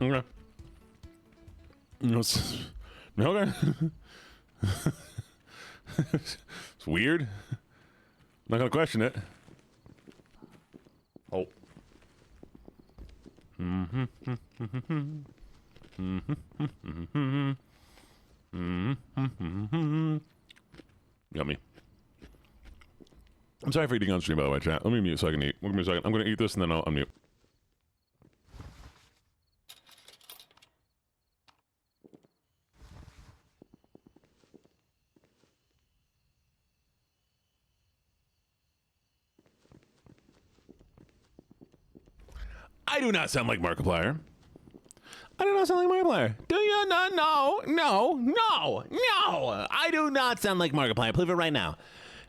Okay. Okay. It's weird. I'm not gonna question it. Oh. Yummy. I'm sorry for eating on stream, by the way, chat. Let me mute so I can eat. Give me a second. I'm gonna eat this and then I'll unmute. I do not sound like Markiplier. I do not sound like Markiplier. Do you not? No. I do not sound like Markiplier. Prove it right now.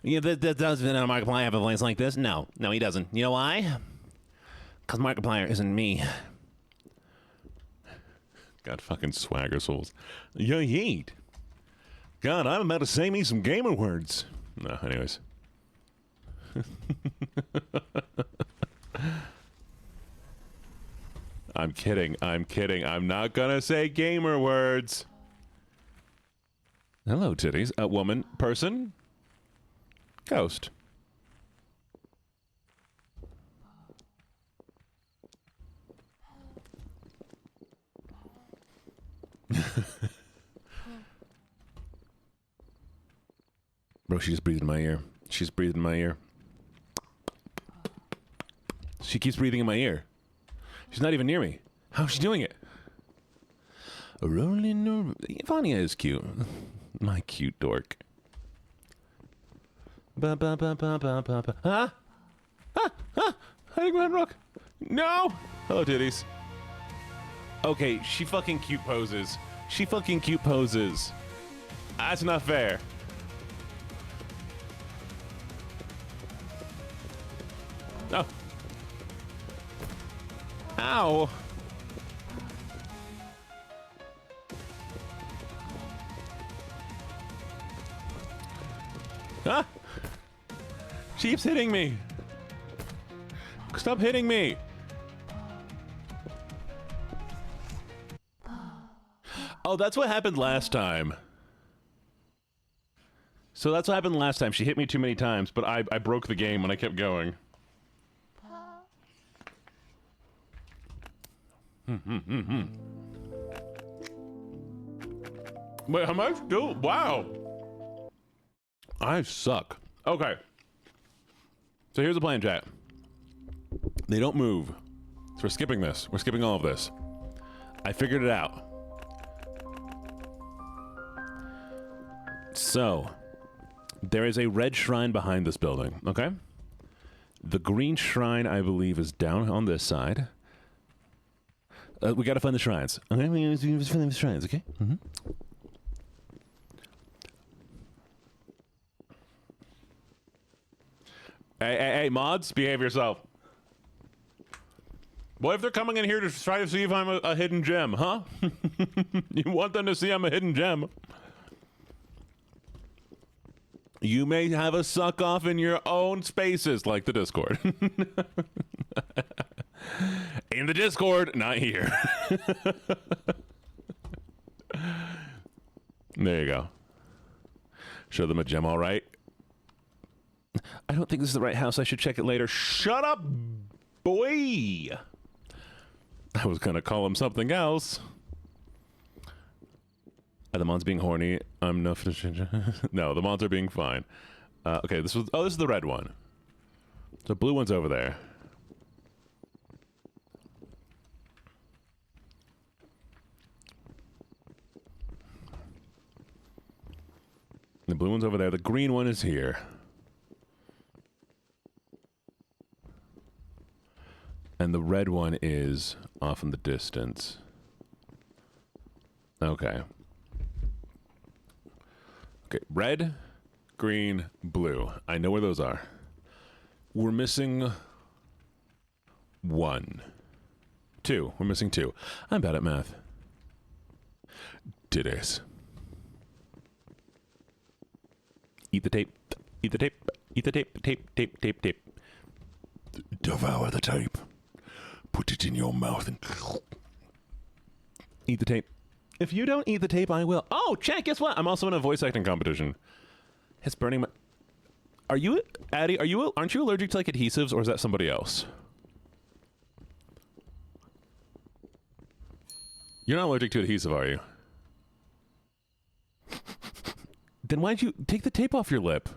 Does Markiplier have a voice like this? No, he doesn't. You know why? Because Markiplier isn't me. God fucking swagger souls. Yeah, yeet. God, I'm about to say me some gamer words. No, anyways. I'm kidding. I'm not gonna say gamer words. Hello, titties. A woman, person, ghost. Bro, she just breathed in my ear. She's breathing in my ear. She keeps breathing in my ear. She's not even near me. How's she doing it? Rolling. Vanya is cute. My cute dork. Ba ba ba ba ba ba ba. Huh? Huh? Huh? Hiding behind rock. No. Hello, titties. Okay, she fucking cute poses. She fucking cute poses. That's not fair. Oh. Ow. Ah! She keeps hitting me. Stop hitting me. Oh, that's what happened last time. So that's what happened last time. She hit me too many times, but I broke the game when I kept going. Wait, am I still? Wow. I suck. Okay. So here's the plan, chat. They don't move. So we're skipping this. We're skipping all of this. I figured it out. So, there is a red shrine behind this building, okay? The green shrine, I believe, is down on this side. We gotta find the shrines. Okay, we gotta find the shrines, okay? Mm-hmm. Hey, mods, behave yourself. What if they're coming in here to try to see if I'm a hidden gem, huh? You want them to see I'm a hidden gem. You may have a suck off in your own spaces, like the Discord. In the Discord, not here. There you go. Show them a gem, all right. I don't think this is the right house. I should check it later. Shut up, boy. I was gonna call him something else. Are the mons being horny? I'm no. No, the mons are being fine. Okay, this is the red one. The blue one's over there. The blue one's over there. The green one is here. And the red one is off in the distance. Okay. Okay, red, green, blue. I know where those are. We're missing one. Two. We're missing two. I'm bad at math. Titties. Eat the tape. Eat the tape. Eat the tape. Tape. Devour the tape. Put it in your mouth and eat the tape. If you don't eat the tape, I will. Oh, chat, guess what? I'm also in a voice acting competition. It's burning my... Are you, Addie, aren't you allergic to, like, adhesives, or is that somebody else? You're not allergic to adhesive, are you? Then why'd you take the tape off your lip?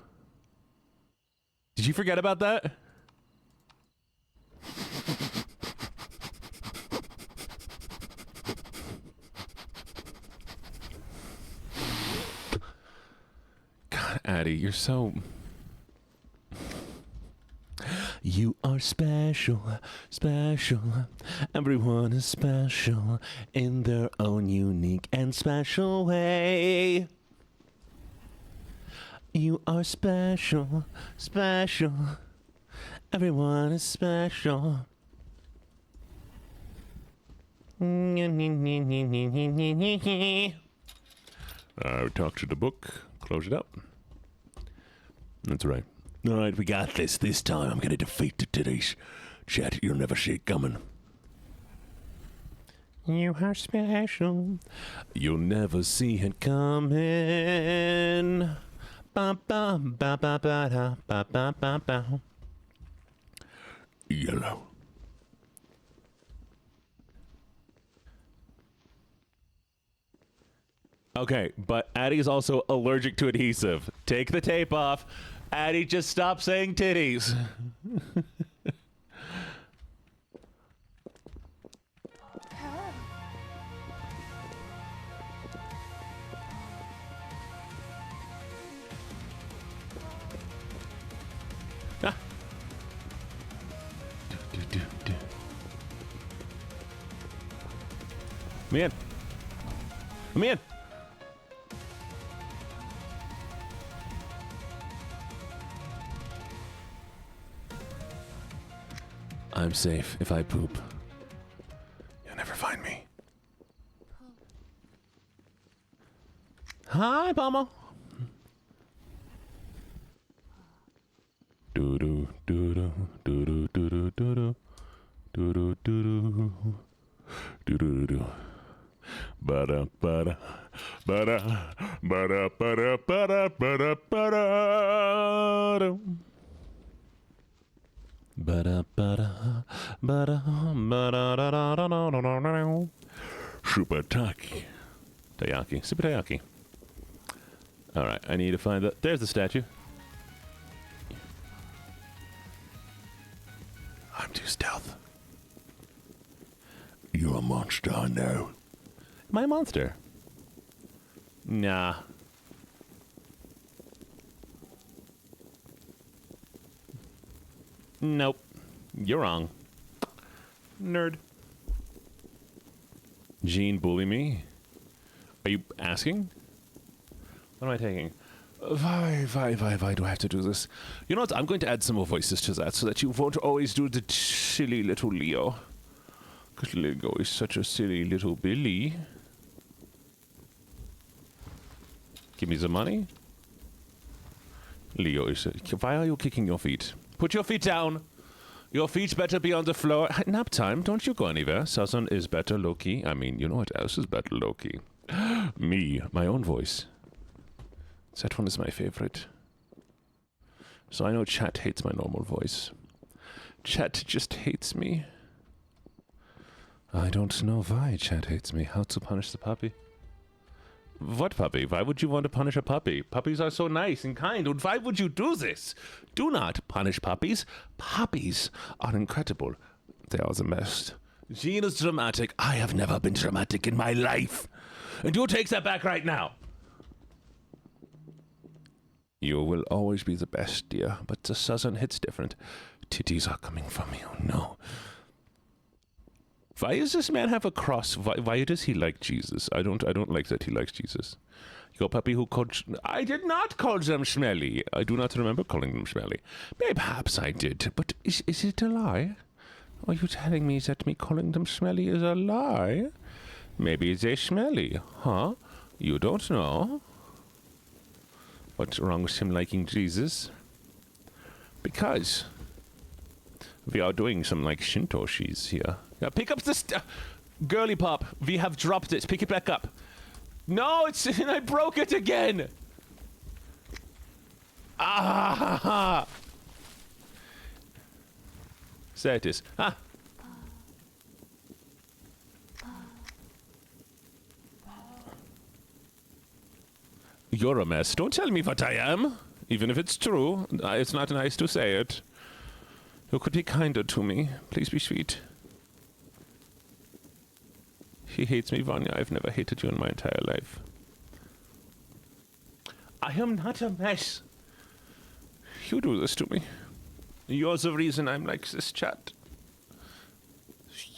Did you forget about that? God, Addie, you're so... You are special, special. Everyone is special in their own unique and special way. You are special, special. Everyone is special. We talked to the book. Close it up. That's right. All right, we got this. This time I'm going to defeat the titties. Chat, you'll never see it coming. You are special. You'll never see it coming. Ba ba ba ba ba da, ba ba ba ba. Yellow. Okay, but Addie's also allergic to adhesive. Take the tape off. Addie, just stop saying titties. Ah. Man. Man. I'm safe if I poop. You'll never find me. Hi, Pomo. Do do do do do do do do do do do do do do. Ba-da ba-da ba-da ba-da ba-da ba-da ba-da ba-da. Ba-da ba-da ba-da ba-da. Super Taki. Tayaki. Super Tayaki. Alright, I need to find the... There's the statue. I'm too stealth. You're a monster, I know. Am I a monster? Nah. Nope. You're wrong. Nerd. Gene, bully me? Are you asking? What am I taking? Why do I have to do this? You know what? I'm going to add some more voices to that so that you won't always do the silly little Leo. Because Leo is such a silly little Billy. Give me the money. Leo is... Why are you kicking your feet? Put your feet down. Your feet better be on the floor. Nap time. Don't you go anywhere. Southern is better low-key. I mean, you know what else is better low-key? Me. My own voice. That one is my favorite. So I know chat hates my normal voice. Chat just hates me. I don't know why chat hates me. How to punish the puppy? What puppy? Why would you want to punish a puppy? Puppies are so nice and kind. And why would you do this? Do not punish puppies. Puppies are incredible. They are the best. Gene is dramatic. I have never been dramatic in my life. And you take that back right now. You will always be the best, dear. But the southern hits different. Titties are coming from me. Oh, no. Why does this man have a cross? Why does he like Jesus? I don't like that he likes Jesus. Your puppy who called... I did not call them smelly. I do not remember calling them smelly. Perhaps I did, but is it a lie? Are you telling me that me calling them smelly is a lie? Maybe they're smelly, huh? You don't know. What's wrong with him liking Jesus? Because we are doing some, like, Shintoshis here. Yeah, pick up this... girly pop, we have dropped it. Pick it back up. No, it's... I broke it again! Ah! There it is. Ah! You're a mess. Don't tell me what I am. Even if it's true, it's not nice to say it. You could be kinder to me. Please be sweet. He hates me, Vanya. I've never hated you in my entire life. I am not a mess. You do this to me. You're the reason I'm like this, chat.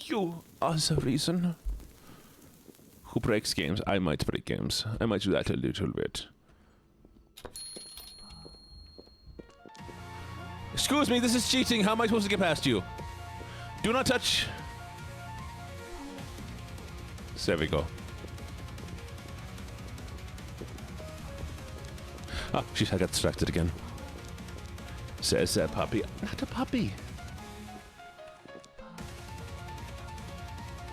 You are the reason. Who breaks games? I might break games. I might do that a little bit. Excuse me, this is cheating. How am I supposed to get past you? Do not touch. There we go. Ah, jeez, I got distracted again. Says that puppy. Not a puppy.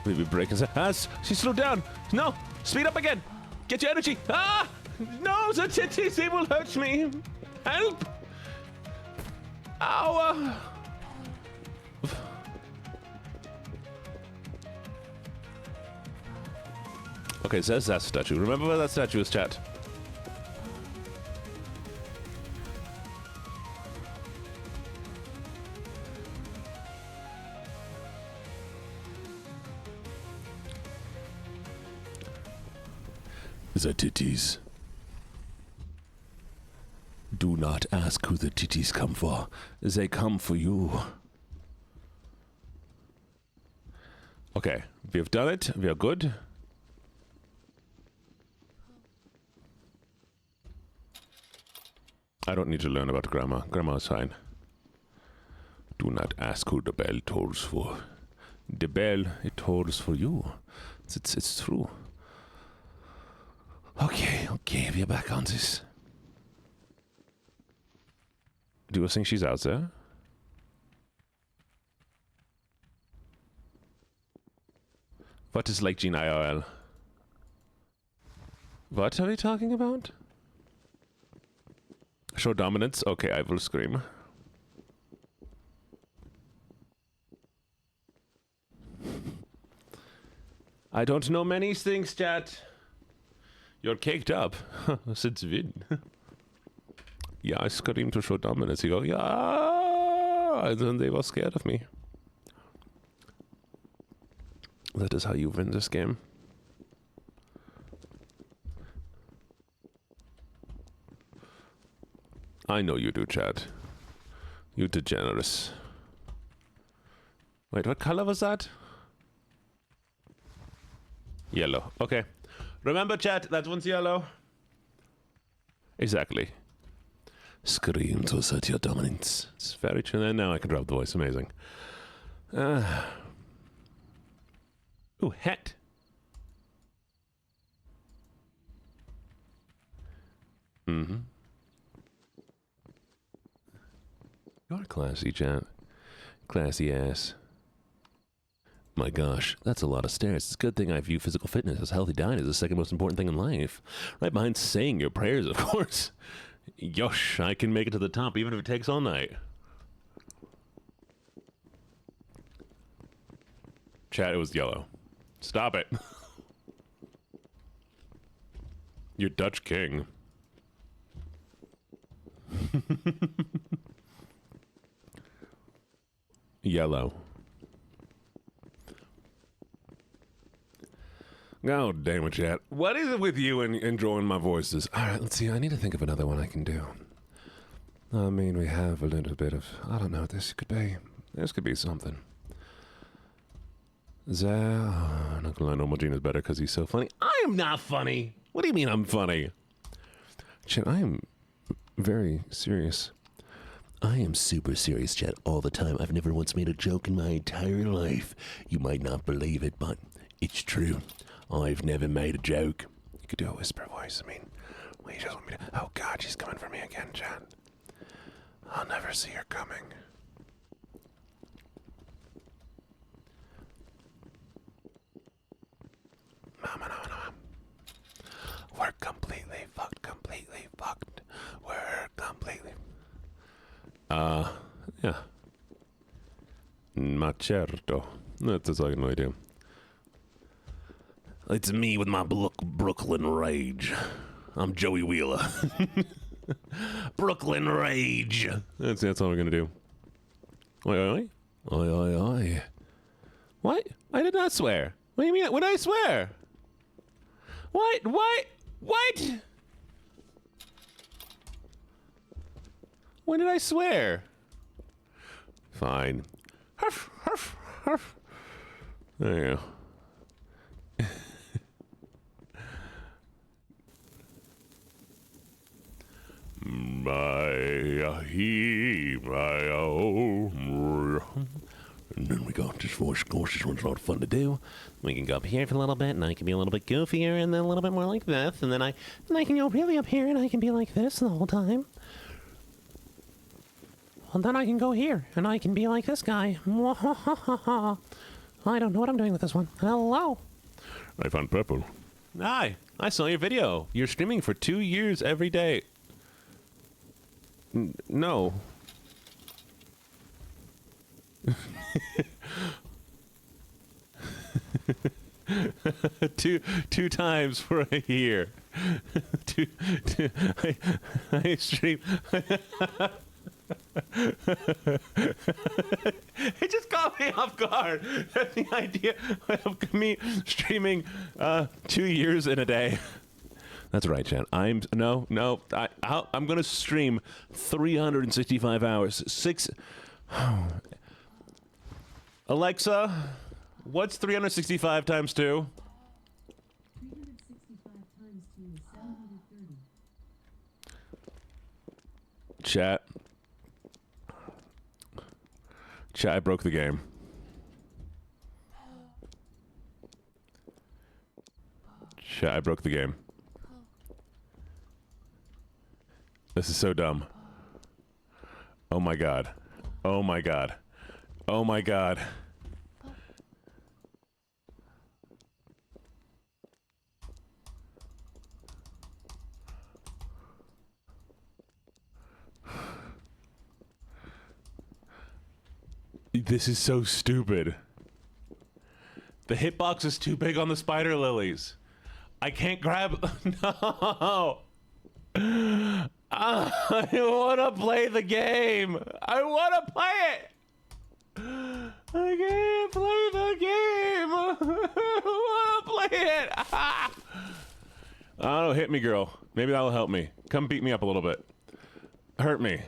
Maybe break his ass. She slowed down. No, speed up again. Get your energy. Ah! No, the titties, they will hurt me. Help! Ow! Okay, so there's that statue. Remember where that statue is, chat. The titties. Do not ask who the titties come for. They come for you. Okay, we have done it. We are good. I don't need to learn about Grandma. Grandma is fine. Do not ask who the bell tolls for. The bell, it tolls for you. It's true. Okay, we are back on this. Do you think she's out there? What is LuckyJene IRL? What are we talking about? Show dominance? Okay, I will scream. I don't know many things, chat. You're caked up. Since when? Yeah, I screamed to show dominance. You go, yeah! And then they were scared of me. That is how you win this game. I know you do, chat. You degenerates. Wait, what color was that? Yellow. Okay. Remember, chat, that one's yellow. Exactly. Scream to assert your dominance. It's very true. And now I can drop the voice. Amazing. Ooh, hat. Mm-hmm. You're classy, chat. Classy ass. My gosh, that's a lot of stairs. It's a good thing I view physical fitness as healthy diet as the second most important thing in life. Right behind saying your prayers, of course. Yosh, I can make it to the top even if it takes all night. Chat, it was yellow. Stop it. You're Dutch king. Yellow. Oh, damn it, chat. What is it with you and enjoying my voices? All right, let's see. I need to think of another one I can do. I mean, we have a little bit of... I don't know what this could be. This could be something. I'm not gonna lie, Normal Gene is better because he's so funny. I am not funny. What do you mean I'm funny? Chat, I am very serious. I am super serious, chat, all the time. I've never once made a joke in my entire life. You might not believe it, but it's true. I've never made a joke. You could do a whisper voice. I mean, what you just want me to... Oh, God, she's coming for me again, chat. I'll never see her coming. Mama, no. We're completely fucked. We're completely... yeah. Ma certo. That's all I can really do. It's me with my Brooklyn rage. I'm Joey Wheeler. Brooklyn rage. That's all we're gonna do. Oi. What? I did not swear. What do you mean? What did I swear? What? When did I swear? Fine. Huff. There you go. And then we got this voice course. This one's a lot of fun to do. We can go up here for a little bit, and I can be a little bit goofier, and then a little bit more like this, and then I can go really up here, and I can be like this the whole time. And then I can go here, and I can be like this guy. I don't know what I'm doing with this one. Hello. I found purple. Hi. I saw your video. You're streaming for 2 years every day. No. two times for a year. I stream. It just caught me off guard. That's the idea of me streaming 2 years in a day. That's right, Chan. I'm gonna stream 365 hours. Alexa, what's 365 times 2? 365 times 2 is 730. Chat, I broke the game. Chat, I broke the game. This is so dumb. Oh my god. Oh my god. Oh my god. This is so stupid. The hitbox is too big on the spider lilies. I can't grab. No. I want to play the game. I want to play it. I can't play the game. I want to play it. I don't know. Hit me, girl. Maybe that'll help me. Come beat me up a little bit. Hurt me.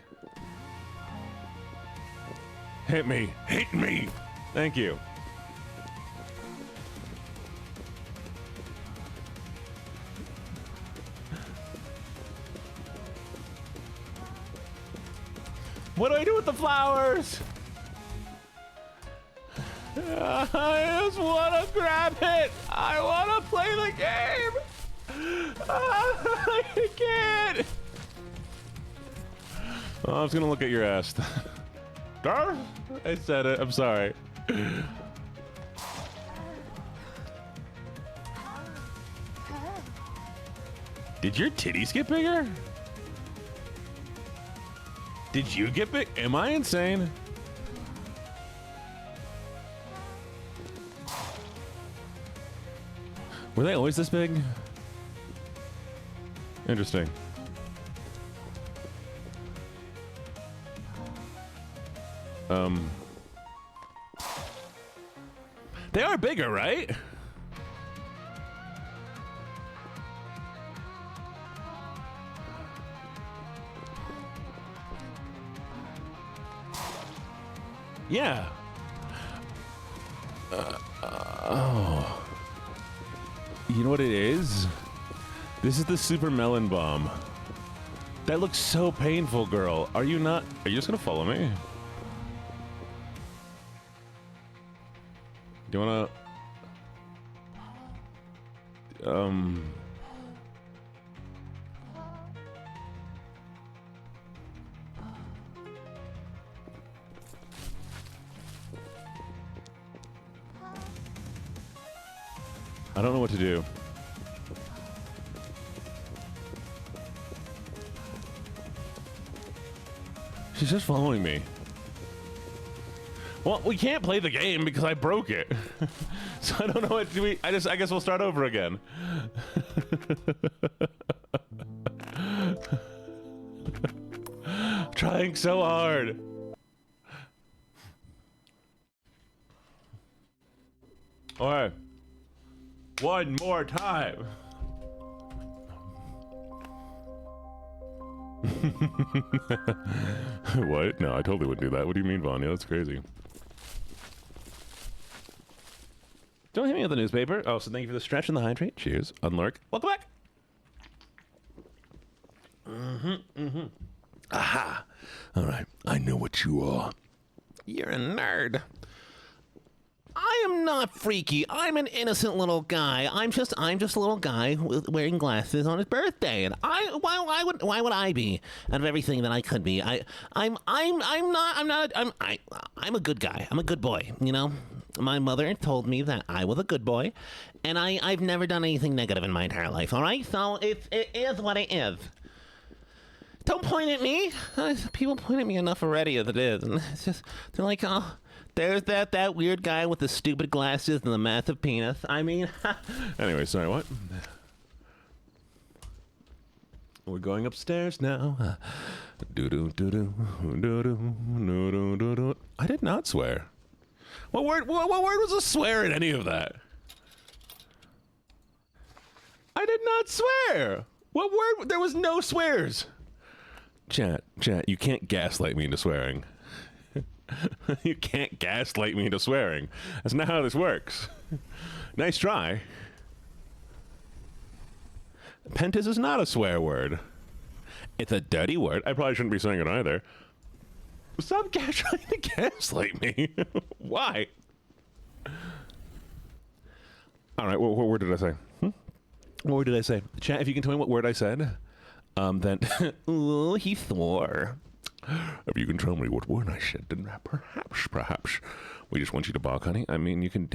Hit me. Hit me. Thank you. What do I do with the flowers? I just want to grab it. I want to play the game. I can't. Oh, I was going to look at your ass. Darth? I said it. I'm sorry. Did your titties get bigger? Did you get big? Am I insane? Were they always this big? Interesting. They are bigger, right? Yeah. Oh. You know what it is? This is the super melon bomb. That looks so painful, girl. Are you not? Are you just gonna follow me? Do you wanna? I don't know what to do. She's just following me. Well, we can't play the game because I broke it. So I don't know what do we. I guess we'll start over again. Trying so hard. All right. One more time. What? No, I totally wouldn't do that. What do you mean, Vanya? That's crazy. Don't hit me with the newspaper. Oh, so thank you for the stretch and the hydrate. Cheers. Unlurk. Welcome back. Aha. All right. I know what you are. You're a nerd. I am not freaky. I'm an innocent little guy. I'm just a little guy wearing glasses on his birthday, and why would I be out of everything that I could be? I'm a good guy. I'm a good boy. You know, My mother told me that I was a good boy, and I've never done anything negative in my entire life, all right? So it is what it is. Don't point at me. People point at me enough already as it is. And it's just, they're like, oh, there's that weird guy with the stupid glasses and the massive penis. I mean, Anyway, sorry, what? We're going upstairs now. Do-do-do-do, do-do, do-do-do-do. I did not swear. What word was a swear in any of that? I did not swear. What word? There was no swears. Chat, you can't gaslight me into swearing. You can't gaslight me into swearing. That's not how this works. Nice try. Pentis is not a swear word. It's a dirty word. I probably shouldn't be saying it either. Stop trying to gaslight me. Why? All right, what word did I say? What word did I say? Chat, if you can tell me what word I said, then... Ooh, he swore. If you can tell me what word I said, then perhaps, we just want you to balk, honey. I mean, you could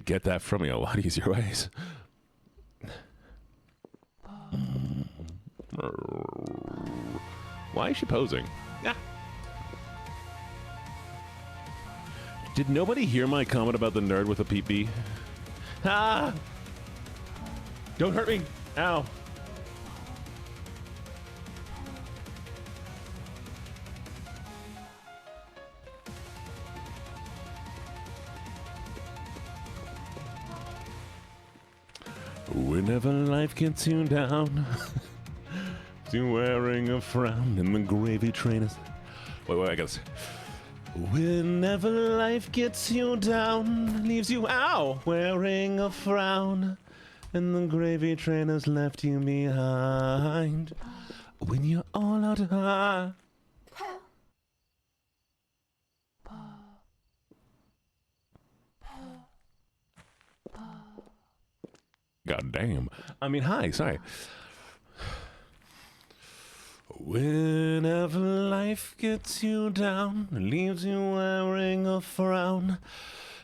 get that from me a lot easier ways. Why is she posing? Yeah. Did nobody hear my comment about the nerd with a peepee? Ah! Don't hurt me! Ow! Whenever life gets you down, you're wearing a frown and the gravy train is... Wait, I gotta say... Whenever life gets you down, leaves you out wearing a frown, and the gravy train has left you behind. When you're all out of high. God damn. I mean, hi, sorry. Whenever life gets you down, leaves you wearing a frown,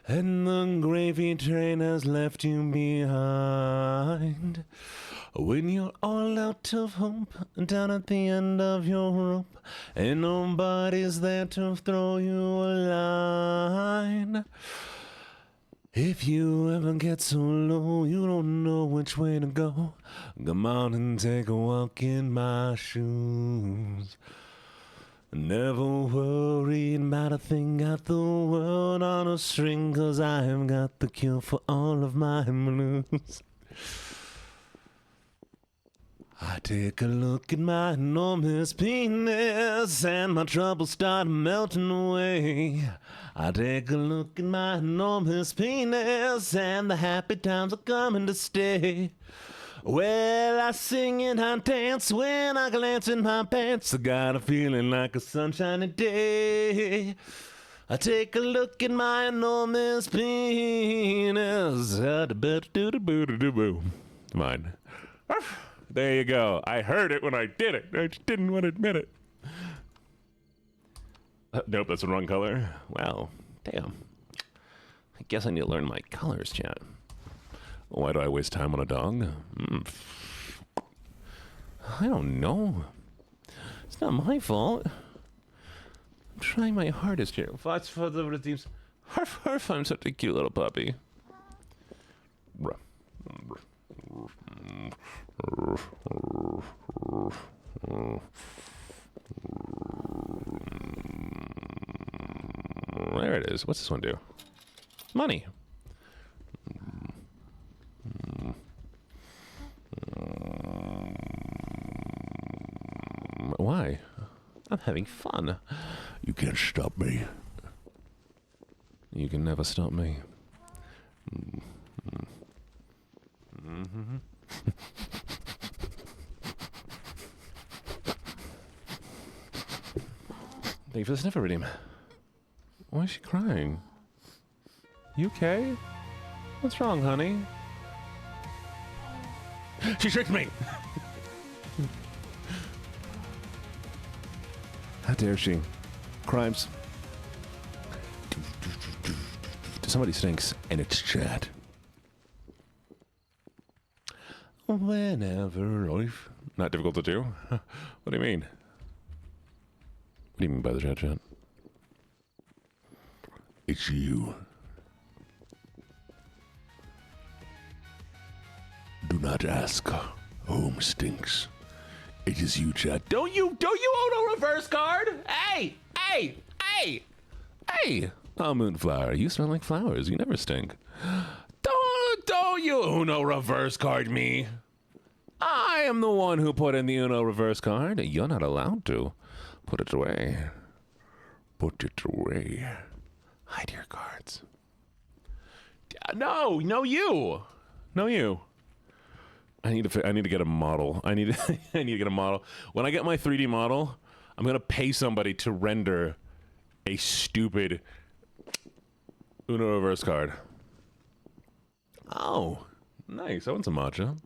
and the gravy train has left you behind. When you're all out of hope, down at the end of your rope, and nobody's there to throw you a line. If you ever get so low, you don't know which way to go, come on and take a walk in my shoes. Never worried about a thing, got the world on a string, 'cause I have got the cure for all of my blues. I take a look at my enormous penis and my troubles start melting away. I take a look at my enormous penis and the happy times are coming to stay. Well, I sing and I dance when I glance in my pants. I got a feeling like a sunshiny day. I take a look at my enormous penis. Mine. There you go. I heard it when I did it. I just didn't want to admit it. Nope, that's the wrong color. Wow. Damn. I guess I need to learn my colors, chat. Why do I waste time on a dog? I don't know. It's not my fault. I'm trying my hardest here. Harf, harf, I'm such a cute little puppy. There it is. What's this one do? Money. Why? I'm having fun. You can't stop me. You can never stop me. Thank you for the sniffer redeem. Why is she crying? You okay? What's wrong, honey? She tricked me! How dare she? Crimes. somebody stinks, and it's chat. Whenever life... Not difficult to do? What do you mean? What do you mean by the chat? It's you. Do not ask. Home stinks. It is you, chat. Don't you own a reverse card? Hey! Oh, Moonflower, you smell like flowers. You never stink. Don't you Uno reverse card me. I am the one who put in the Uno reverse card. You're not allowed to. Put it away. Put it away. Hide your cards. No, you. No, you. I need to get a model. I need to get a model. When I get my 3D model, I'm gonna pay somebody to render a stupid Uno reverse card. Oh, nice. I want some matcha.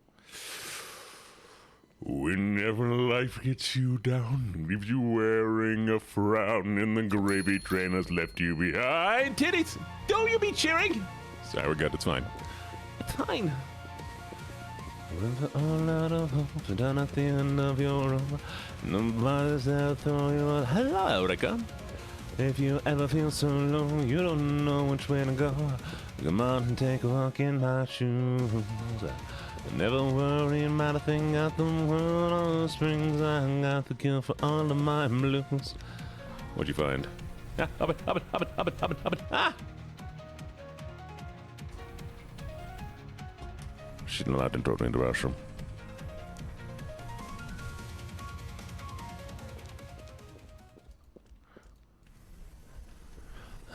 Whenever life gets you down, leaves you wearing a frown, and the gravy train has left you behind. Titties, don't you be cheering. Sorry, we're good. It's fine. It's fine. With all out of hope, down at the end of your room, nobody's there to throw you out. Hello, Erica. If you ever feel so low, you don't know which way to go, come on and take a walk in my shoes. Never worry about a thing, got the world on the strings, I got the cure for all of my blues. What'd you find? Ah, hop it. Ah! She's not allowed to throw me in the restroom.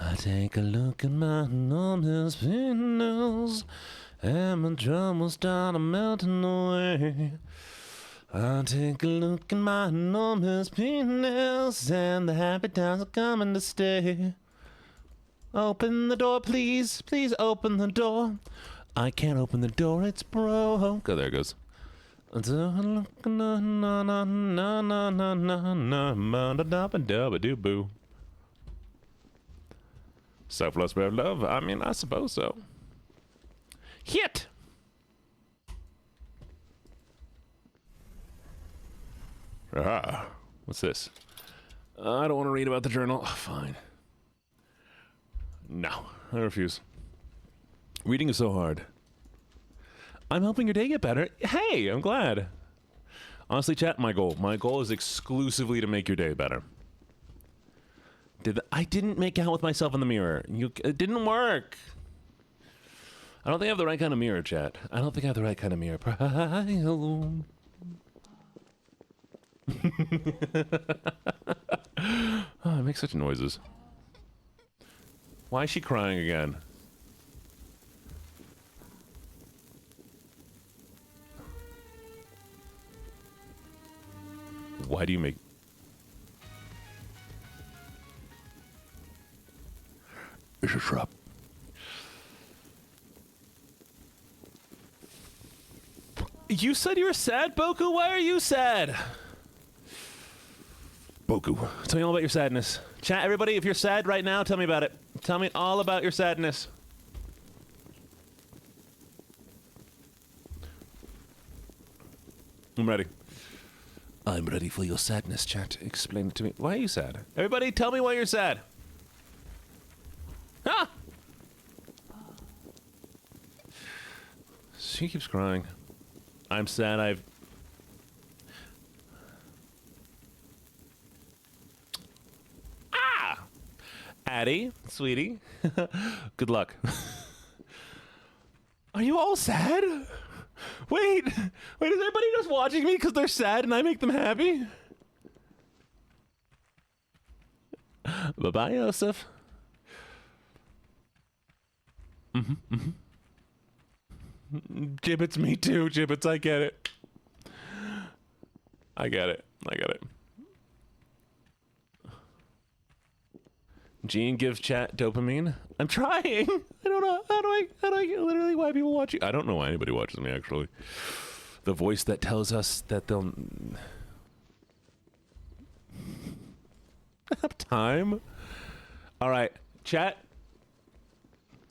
I take a look at my numbness fingers, and my drum will start melting away. I take a look at my numbness fingers, and the happy times are coming to stay. Open the door, please. Please open the door. I can't open the door, it's broke. Oh, there it goes. Selfless bare love? I mean, I suppose so. Hit! Ah, what's this? I don't want to read about the journal. Oh, fine. No, I refuse. Reading is so hard. I'm helping your day get better. Hey, I'm glad. Honestly, chat, my goal is exclusively to make your day better. I didn't make out with myself in the mirror. It didn't work. I don't think I have the right kind of mirror, chat. I don't think I have the right kind of mirror. Oh, it makes such noises. Why is she crying again? Why do you make... It's a trap. You said you were sad, Boku? Why are you sad? Boku, tell me all about your sadness. Chat, everybody, if you're sad right now, tell me about it. Tell me all about your sadness. I'm ready. I'm ready for your sadness, chat. Explain it to me. Why are you sad? Everybody, tell me why you're sad. Ah! She keeps crying. I'm sad. Ah! Addie, sweetie. Good luck. Are you all sad? Wait, is everybody just watching me because they're sad and I make them happy? Bye-bye, Yosef. Gibbets, me too, Gibbets, I get it. I get it. Gene gives chat dopamine. I'm trying. I don't know. How do I literally why people watch you? I don't know why anybody watches me, actually. The voice that tells us that they'll have time. All right, chat.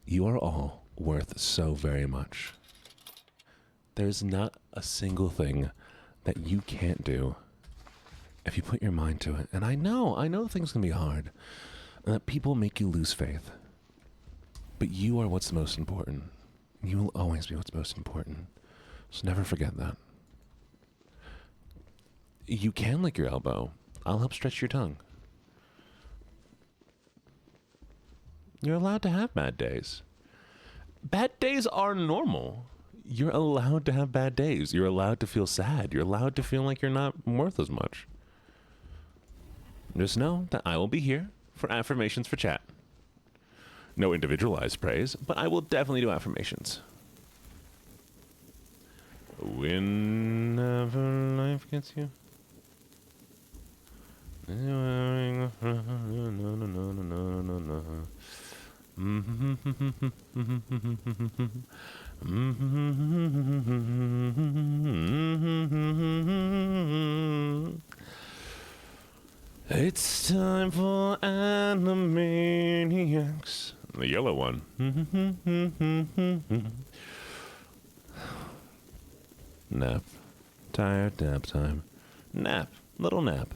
You are all worth so very much. There's not a single thing that you can't do if you put your mind to it. And I know things can be hard, and that people make you lose faith. But you are what's most important. You will always be what's most important. So never forget that. You can lick your elbow. I'll help stretch your tongue. You're allowed to have bad days. Bad days are normal. You're allowed to have bad days. You're allowed to feel sad. You're allowed to feel like you're not worth as much. Just know that I will be here for affirmations for chat. No individualized praise, but I will definitely do affirmations. Whenever life gets you. It's time for Animaniacs. The yellow one. Nap. Tired nap time. Nap. Little nap.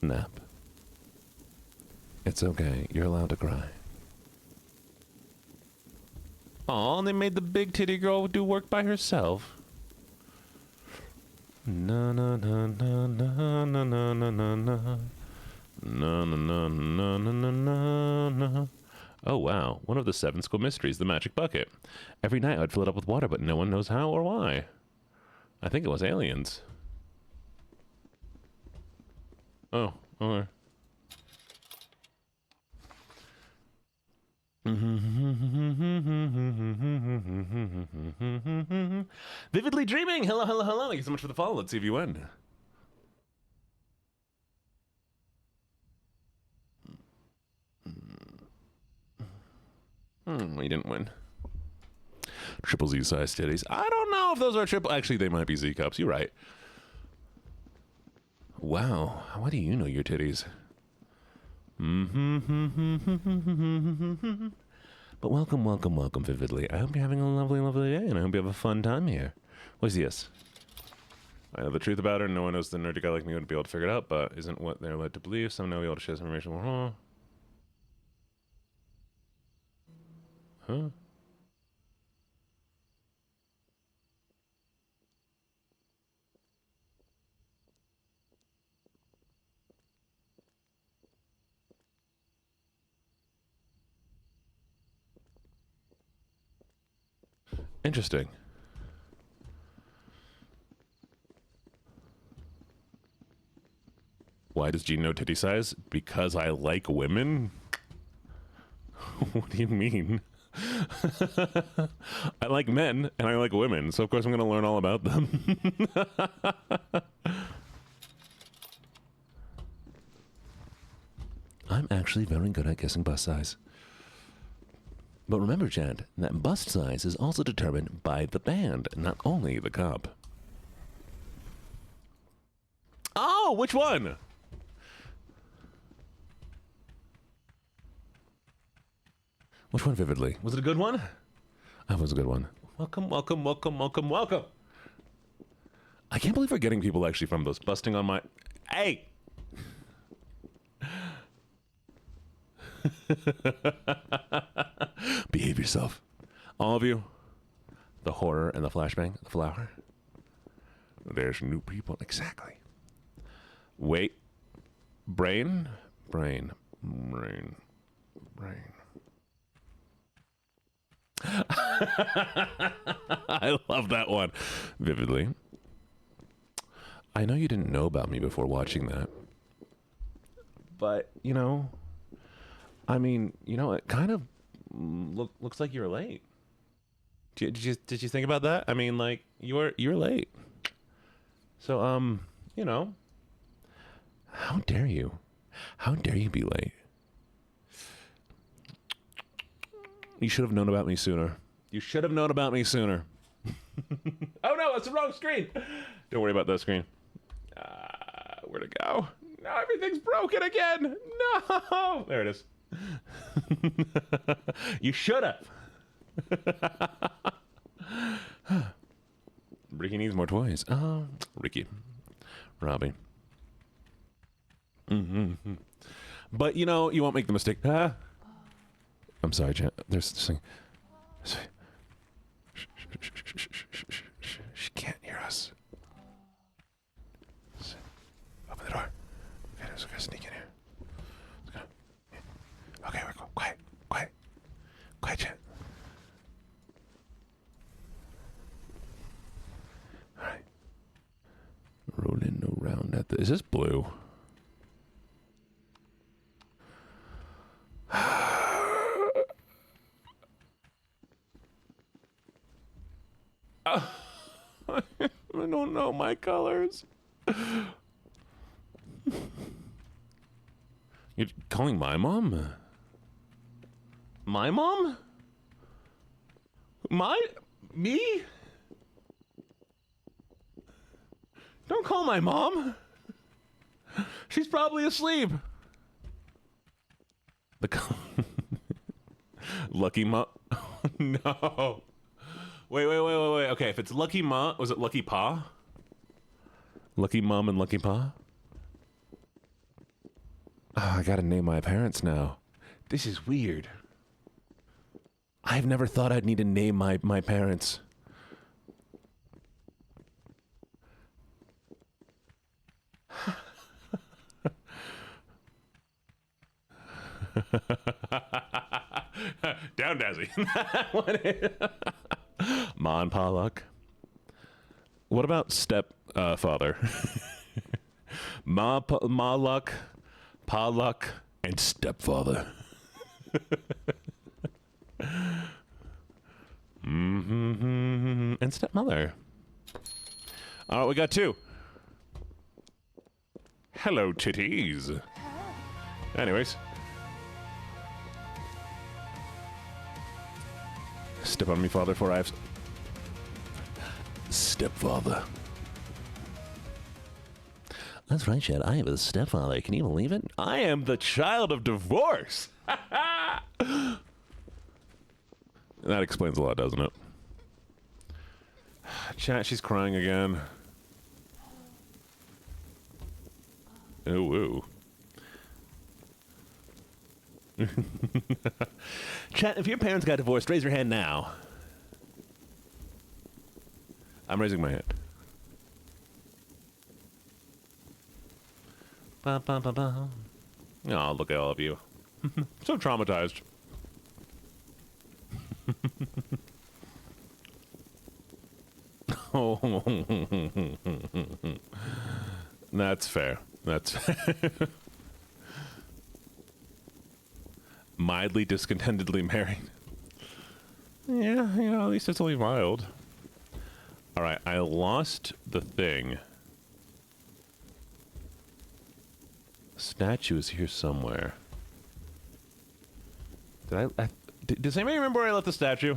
Nap. It's okay. You're allowed to cry. Aw, they made the big titty girl do work by herself. Na na na na na na na na na na. Na na na na na na na na. Oh wow, one of the 7 school mysteries, the magic bucket. Every night I'd fill it up with water, but no one knows how or why. I think it was aliens. Oh, okay. Vividly dreaming. Hello, hello, hello. Thank you so much for the follow. Let's see if you win. You didn't win. Triple Z size titties. I don't know if those are triple. Actually, they might be Z cups. You're right. Wow. Why do you know your titties? But welcome, welcome, welcome, Vividly. I hope you're having a lovely, lovely day, and I hope you have a fun time here. What's this? I know the truth about her. No one knows the nerdy guy like me wouldn't be able to figure it out, but isn't what they're led to believe. Some know be able to share some information. Huh? Interesting. Why does Gene know titty size? Because I like women? What do you mean? I like men and I like women, so of course I'm going to learn all about them. I'm actually very good at guessing bust size. But remember, Chad, that bust size is also determined by the band, not only the cup. Oh, which one? Which one, Vividly? Was it a good one? That was a good one. Welcome, welcome, welcome, welcome, welcome. I can't believe we're getting people actually from those busting on my... Hey! Behave yourself. All of you. The horror and the flashbang. The flower. There's new people. Exactly. Wait. Brain. Brain. Brain. Brain. I love that one. Vividly. I know you didn't know about me before watching that. But, you know... I mean, you know, it kind of looks like you were late. Did you think about that? I mean, like you were late. So you know, how dare you? How dare you be late? You should have known about me sooner. You should have known about me sooner. Oh no, it's the wrong screen. Don't worry about that screen. Where'd it go? No, everything's broken again. No, there it is. You should have. Ricky needs more toys. Oh, Ricky. Robbie. Mm-hmm. But, you know, you won't make the mistake. I'm sorry, Jen. There's this thing. She can't hear us. Open the door. Okay, let's go sneak in here. Okay, we're going. Quiet. Quiet. Quiet, Jen. Alright. Rolling around at the... Is this blue? I don't know my colors. You're calling my mom? My mom? Me? Don't call my mom. She's probably asleep. Lucky mom? No. Wait. Okay, if it's Lucky Ma, was it Lucky Pa? Lucky Mom and Lucky Pa? Oh, I gotta name my parents now. This is weird. I've never thought I'd need to name my parents. Down, Dazzy. Ma and Pa Luck. What about father? Ma Luck, Pa Luck, and stepfather. And stepmother. All right, we got 2. Hello, titties. Anyways. Step on me, father, for I have... Stepfather. That's right, Chad. I have a stepfather. Can you believe it? I am the child of divorce. That explains a lot, doesn't it? Chat, she's crying again. Ooh. Chat, if your parents got divorced, raise your hand now. I'm raising my hand. Ba, ba, ba, ba. Oh, look at all of you. So traumatized. Oh, that's fair. That's fair. Mildly discontentedly married. Yeah, at least it's only mild. All right, I lost the thing. Statue is here somewhere. Does anybody remember where I left the statue?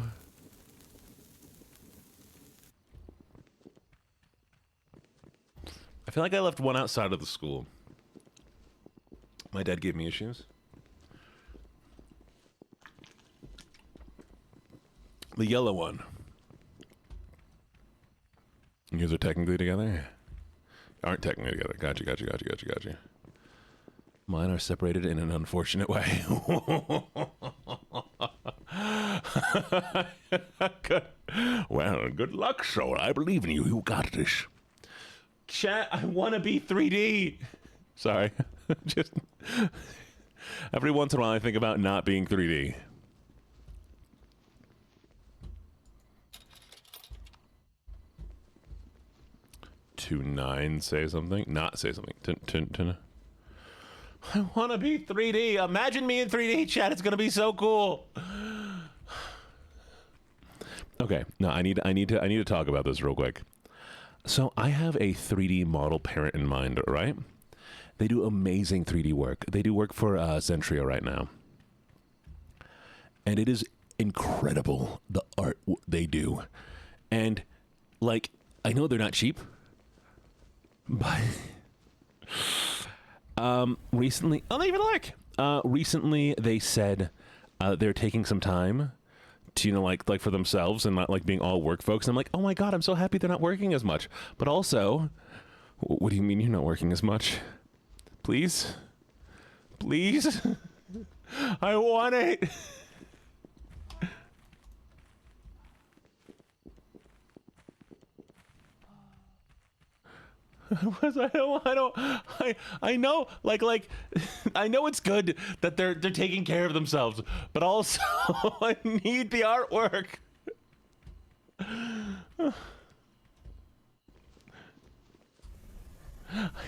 I feel like I left one outside of the school. My dad gave me his shoes. The yellow one. You guys are technically together? Aren't technically together. Gotcha. Mine are separated in an unfortunate way. Well, good luck, soul. I believe in you. You got this. Chat, I want to be 3D. Sorry. Just every once in a while I think about not being 3D. To 9 say something? Not say something. I want to be 3D. Imagine me in 3D, chat. It's going to be so cool. Okay. No, I need to talk about this real quick. So I have a 3D model parent in mind, right? They do amazing 3D work. They do work for Zentria right now. And it is incredible, the art they do. And, like, I know they're not cheap. But recently, oh, they even like recently they said they're taking some time to, you know, like for themselves and not like being all work folks. I'm like, oh my God, I'm so happy they're not working as much. But also, what do you mean you're not working as much? Please? Please? I want it. I know, like, I know it's good that they're taking care of themselves, but also I need the artwork. I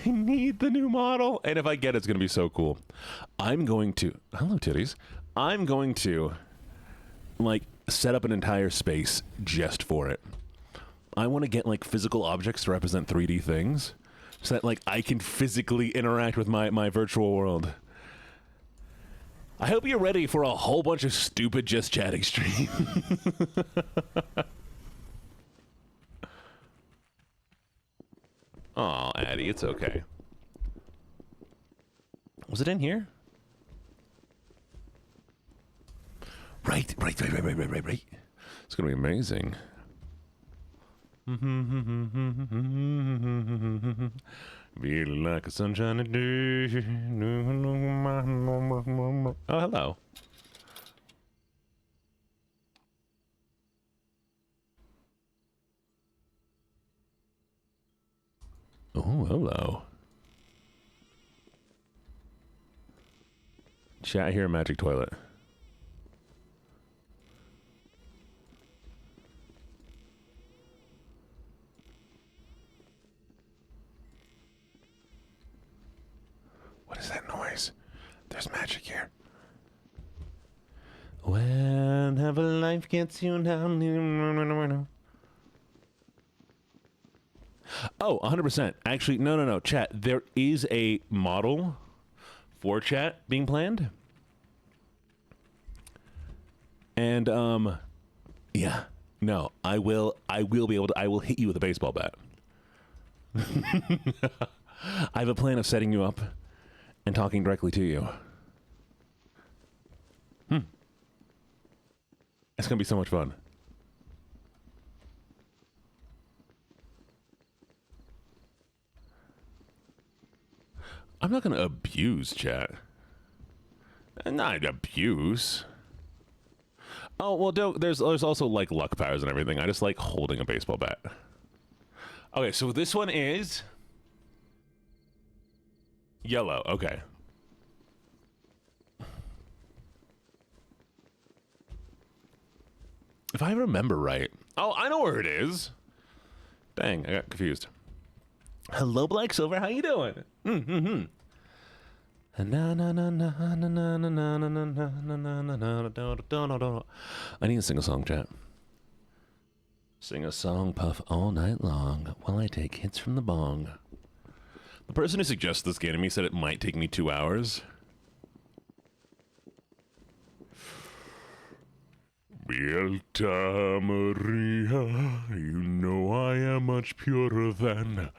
need the new model, and if I get it, it's gonna be so cool. I'm going to, hello titties. I'm going to, like, set up an entire space just for it. I want to get like physical objects to represent 3D things so that like I can physically interact with my virtual world. I hope you're ready for a whole bunch of stupid just chatting stream. Aw, Addie, it's okay. Was it in here? Right. It's gonna be amazing. Feel like a sunshiny day. Oh, hello. Oh, hello. Chat, I hear a magic toilet. What is that noise? There's magic here. Whenever life gets you down. Oh, 100%. Actually, no. Chat, there is a model for chat being planned. And, yeah. No, I will be able to, I will hit you with a baseball bat. I have a plan of setting you up and talking directly to you. It's gonna be so much fun. I'm not gonna abuse chat. Not abuse. Oh, well, there's also like luck powers and everything. I just like holding a baseball bat. Okay, so this one is yellow. Okay. If I remember right. Oh, I know where it is. Dang, I got confused. Hello, Black Silver. How you doing? I need to sing a song, chat. Sing a song, puff all night long while I take hits from the bong. The person who suggested this game to me said it might take me 2 hours. Bielta Maria, you know I am much purer than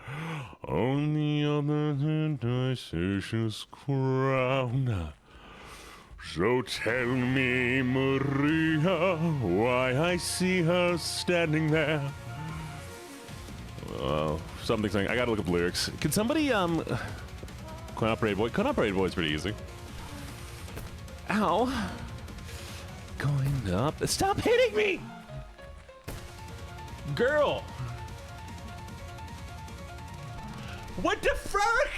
on the other Dionysius crown. So tell me, Maria, why I see her standing there. Oh, something saying, I gotta look up lyrics. Can somebody, Cooperative Voice? Cooperative Voice is pretty easy. Ow. Going up. Stop hitting me! Girl! What the fuck?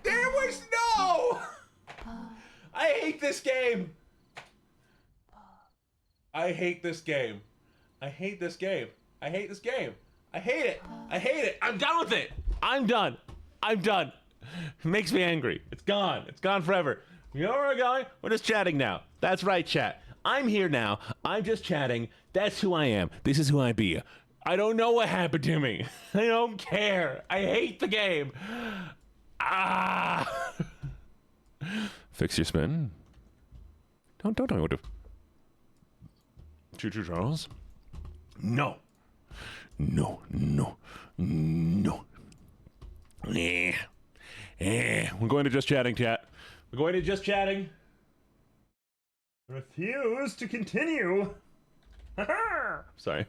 There was no! I hate this game! I hate this game. I hate this game. I hate this game. I hate it. I hate it. I'm done with it. I'm done. I'm done. It makes me angry. It's gone. It's gone forever. You know where we're going? We're just chatting now. That's right, chat. I'm here now. I'm just chatting. That's who I am. This is who I be. I don't know what happened to me. I don't care. I hate the game. Ah. Fix your spin. Don't tell me what to. Choo choo Charles. No. No. We're going to just chatting, chat. We're going to just chatting. Refuse to continue. Sorry.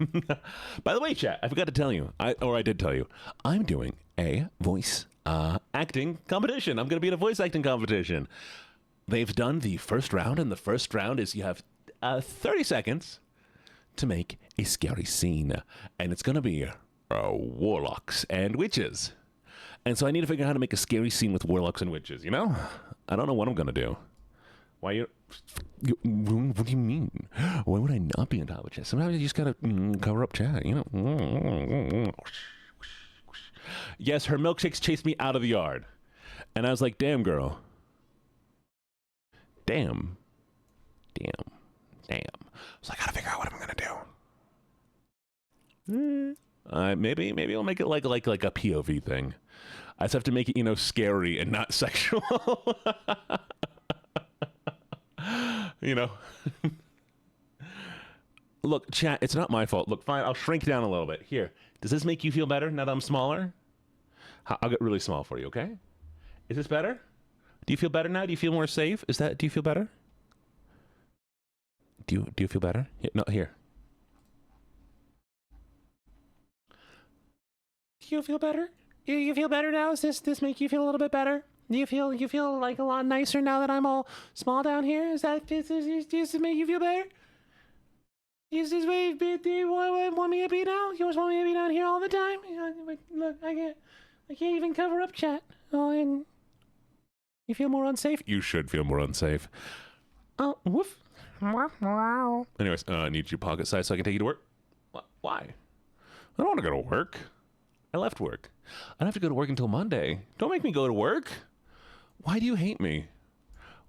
By the way, chat, I forgot to tell you, I did tell you, I'm doing a voice acting competition. I'm going to be in a voice acting competition. They've done the first round, and the first round is you have 30 seconds to make a scary scene, and it's going to be warlocks and witches. And so I need to figure out how to make a scary scene with warlocks and witches, you know? I don't know what I'm going to do. Why you... What do you mean? Why would I not be on top of chat? Sometimes you just gotta cover up chat, you know? Yes, her milkshakes chased me out of the yard. And I was like, damn, girl. Damn. So I gotta figure out what I'm gonna do. Maybe I'll make it like a POV thing. I just have to make it, you know, scary and not sexual. You know. Look, chat, it's not my fault. Look, fine, I'll shrink down a little bit. Here, does this make you feel better now that I'm smaller? I'll get really small for you, okay? Is this better? Do you feel better now? Do you feel more safe? Do you feel better? Do you feel better? No, here. Do you feel better? Do you feel better now? Does this make you feel a little bit better? Do you feel like a lot nicer now that I'm all small down here? Does this make you feel better? Is this way do you want me to be now? You just want me to be down here all the time? Look, I can't even cover up chat. Oh, and you feel more unsafe? You should feel more unsafe. Oh, woof. Anyways, I need your pocket size so I can take you to work. Why? I don't want to go to work. I left work. I don't have to go to work until Monday. Don't make me go to work. Why do you hate me?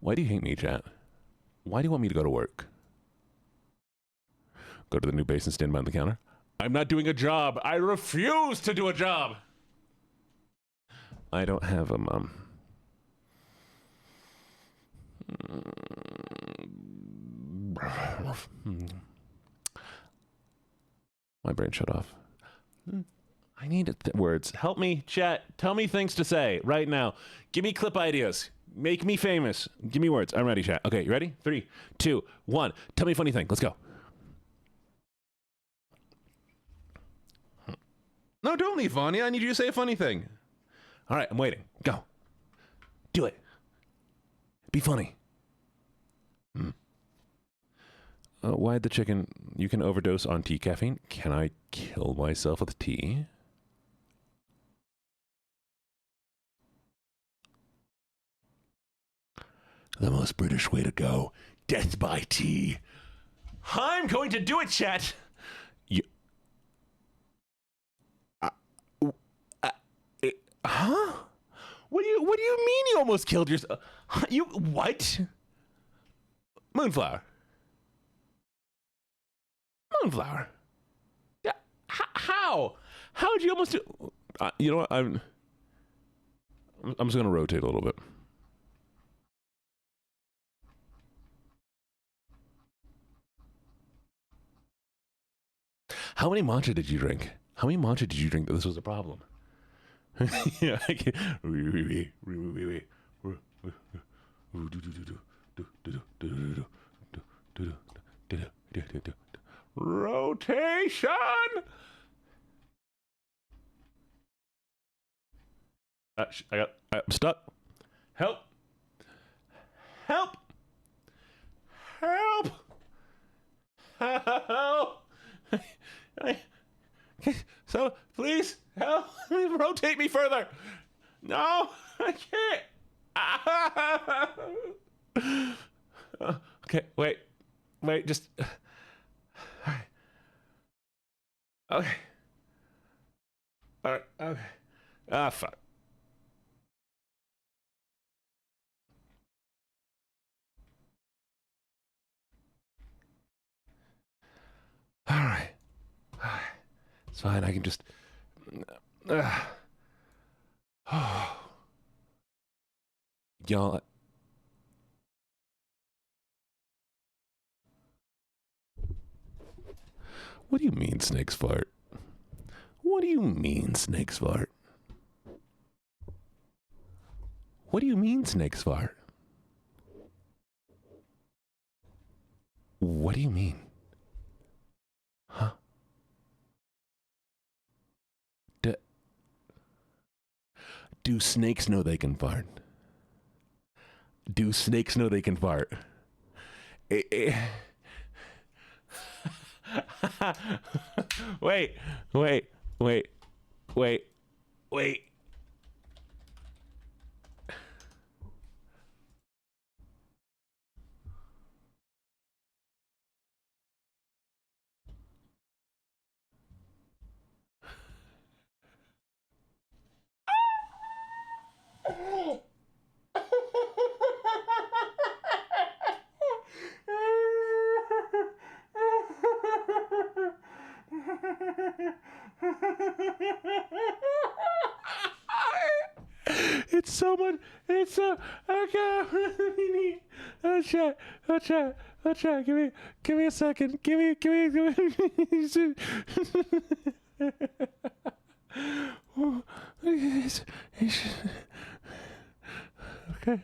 Why do you hate me, chat? Why do you want me to go to work? Go to the new base and stand behind the counter? I'm not doing a job. I refuse to do a job. I don't have a mom. My brain shut off. I need words. Help me, chat. Tell me things to say right now. Give me clip ideas. Make me famous. Give me words. I'm ready, chat. Okay, you ready? 3, 2, 1. Tell me a funny thing. Let's go. No, don't leave, Vanya. I need you to say a funny thing. All right, I'm waiting. Go. Do it. Be funny. Why'd the chicken... You can overdose on tea caffeine. Can I kill myself with tea? The most British way to go. Death by tea. I'm going to do it, chat. Huh? What do you mean you almost killed yourself? You what? Moonflower. Moonflower. Yeah. How? How did you almost do? You know what? I'm just gonna rotate a little bit. How many matcha did you drink? How many matcha did you drink that this was a problem? Yeah, I can't. Rotation. I'm stuck. Help! Help! Help! Help! So, please, help. Rotate me further. No, I can't. Okay, wait, just. Okay. All right, okay. Ah, fuck. All right. It's fine. I can just. Y'all. What do you mean, snakes fart? What do you mean, snakes fart? What do you mean, snakes fart? What do you mean? Huh? Do snakes know they can fart? Do snakes know they can fart? Wait, wait, wait, wait, wait. It's so much. It's so. Okay. Oh chat. Oh chat. Oh chat. Give me a second. Give me. Okay.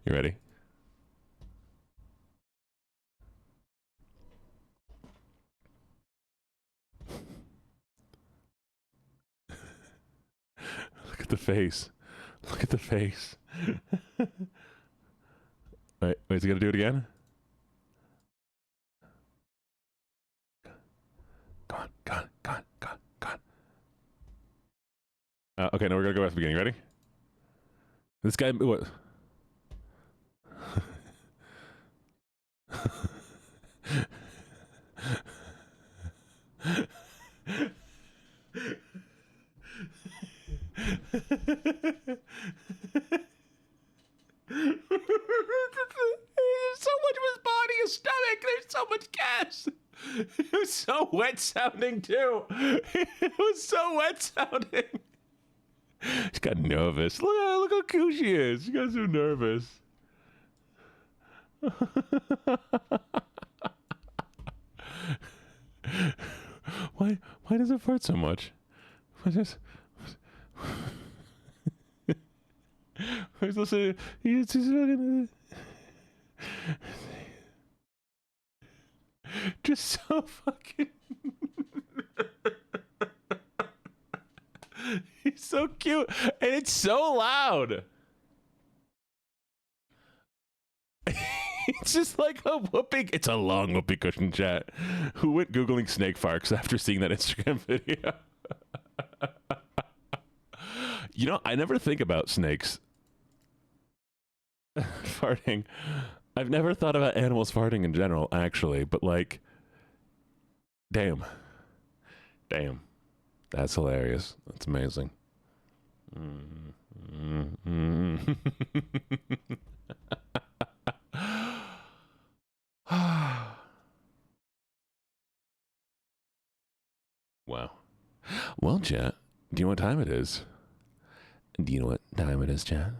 You ready? Look at the face. Look at the face. Wait, is he gonna do it again? Gone. Okay, now we're gonna go back to the beginning. Ready? This guy, what? There's so much of his body, his stomach. There's so much gas. It was so wet sounding too. It was so wet sounding. She got nervous. Look how cool she is. She got so nervous. Why does it hurt so much? Where's listening? He's fucking just so fucking. He's so cute, and it's so loud. It's just like a whoopee. It's a long whoopee cushion, chat. Who went Googling snake farts after seeing that Instagram video? You know, I never think about snakes farting. I've never thought about animals farting in general, actually, but like, damn. That's hilarious. That's amazing. Wow. Well, chat, do you know what time it is? Do you know what time it is, chat?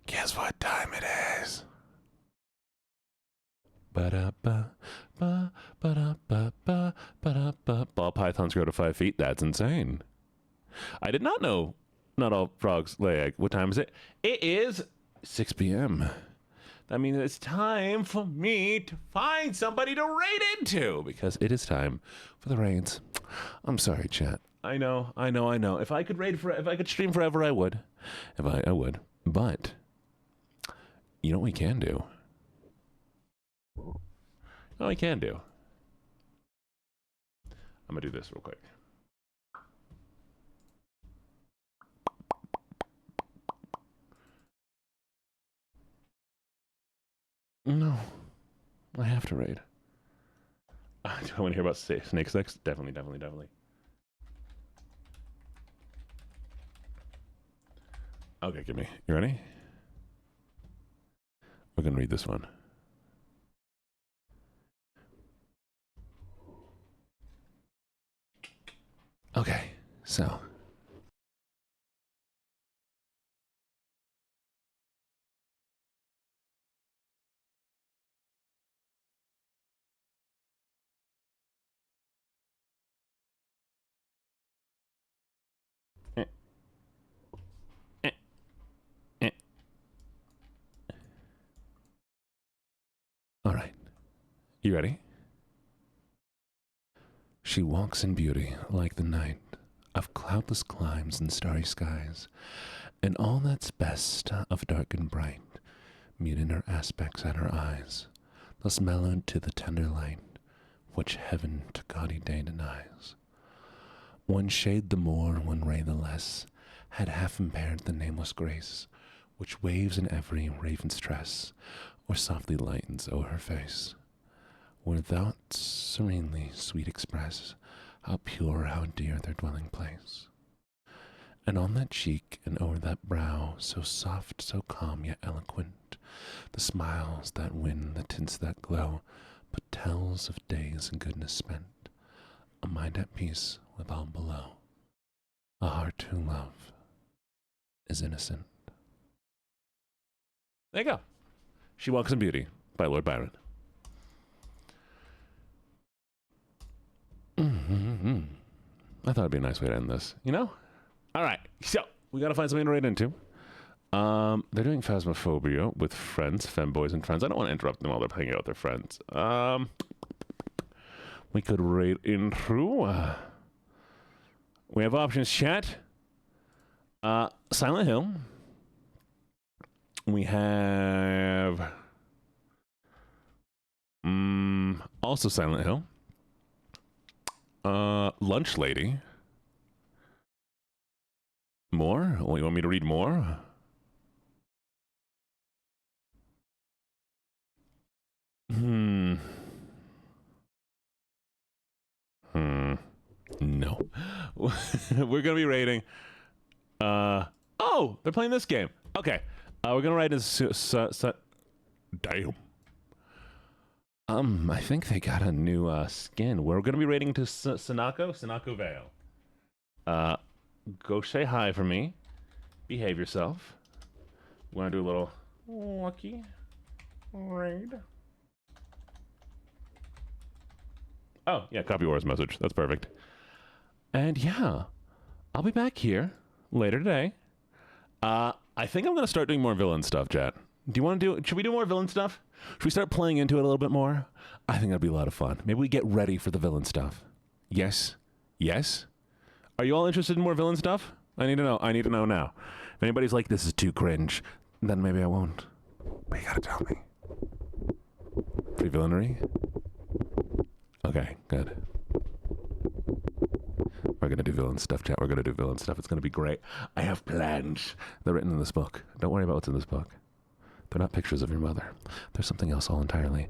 Guess what time it is? Ball pythons grow to 5 feet. That's insane. I did not know not all frogs lay egg. What time is it? It is 6 p.m. That means it's time for me to find somebody to raid into because it is time for the raids. I'm sorry, chat. I know. If I could stream forever, I would. I would. But you know what we can do? I'm gonna do this real quick. No, I have to raid. Do I want to hear about snake sex? Definitely. Okay, give me. You ready? We're gonna read this one. Okay, so. You ready? She walks in beauty like the night of cloudless climes and starry skies, and all that's best of dark and bright meet in her aspects and her eyes, thus mellowed to the tender light which heaven to gaudy day denies. One shade the more, one ray the less, had half impaired the nameless grace which waves in every raven's tress, or softly lightens o'er her face, where thou'ts serenely sweet express how pure, how dear their dwelling place. And on that cheek and o'er that brow, so soft, so calm, yet eloquent, the smiles that win, the tints that glow, but tells of days and goodness spent, a mind at peace with all below, a heart who love is innocent. There you go. She Walks in Beauty by Lord Byron. Mm-hmm. I thought it'd be a nice way to end this, you know? All right, so we got to find something to write into. They're doing Phasmophobia with friends, femboys and friends. I don't want to interrupt them while they're hanging out with their friends. We could rate into. We have options, chat. Silent Hill. We have also Silent Hill. Lunch Lady. More? Oh, you want me to read more? No. We're gonna be rating. Oh, they're playing this game. Okay. We're gonna write as damn. I think they got a new skin. We're gonna be rating to Sanako Vale. Go say hi for me. Behave yourself. We wanna do a little lucky raid. Oh, yeah, copy Aura's message. That's perfect. And yeah, I'll be back here later today. I think I'm going to start doing more villain stuff, chat. Do you want to should we do more villain stuff? Should we start playing into it a little bit more? I think that'd be a lot of fun. Maybe we get ready for the villain stuff. Yes? Yes? Are you all interested in more villain stuff? I need to know. I need to know now. If anybody's like, this is too cringe, then maybe I won't. But you gotta tell me. Free villainy? Okay, good. We're going to do villain stuff, chat. We're going to do villain stuff. It's going to be great. I have plans. They're written in this book. Don't worry about what's in this book. They're not pictures of your mother. There's something else all entirely.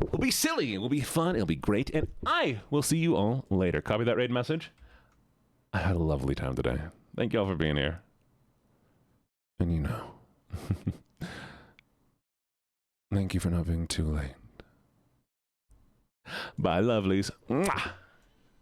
It'll be silly. It will be fun. It'll be great. And I will see you all later. Copy that raid message. I had a lovely time today. Thank you all for being here. And you know. Thank you for not being too late. Bye, lovelies. Mwah!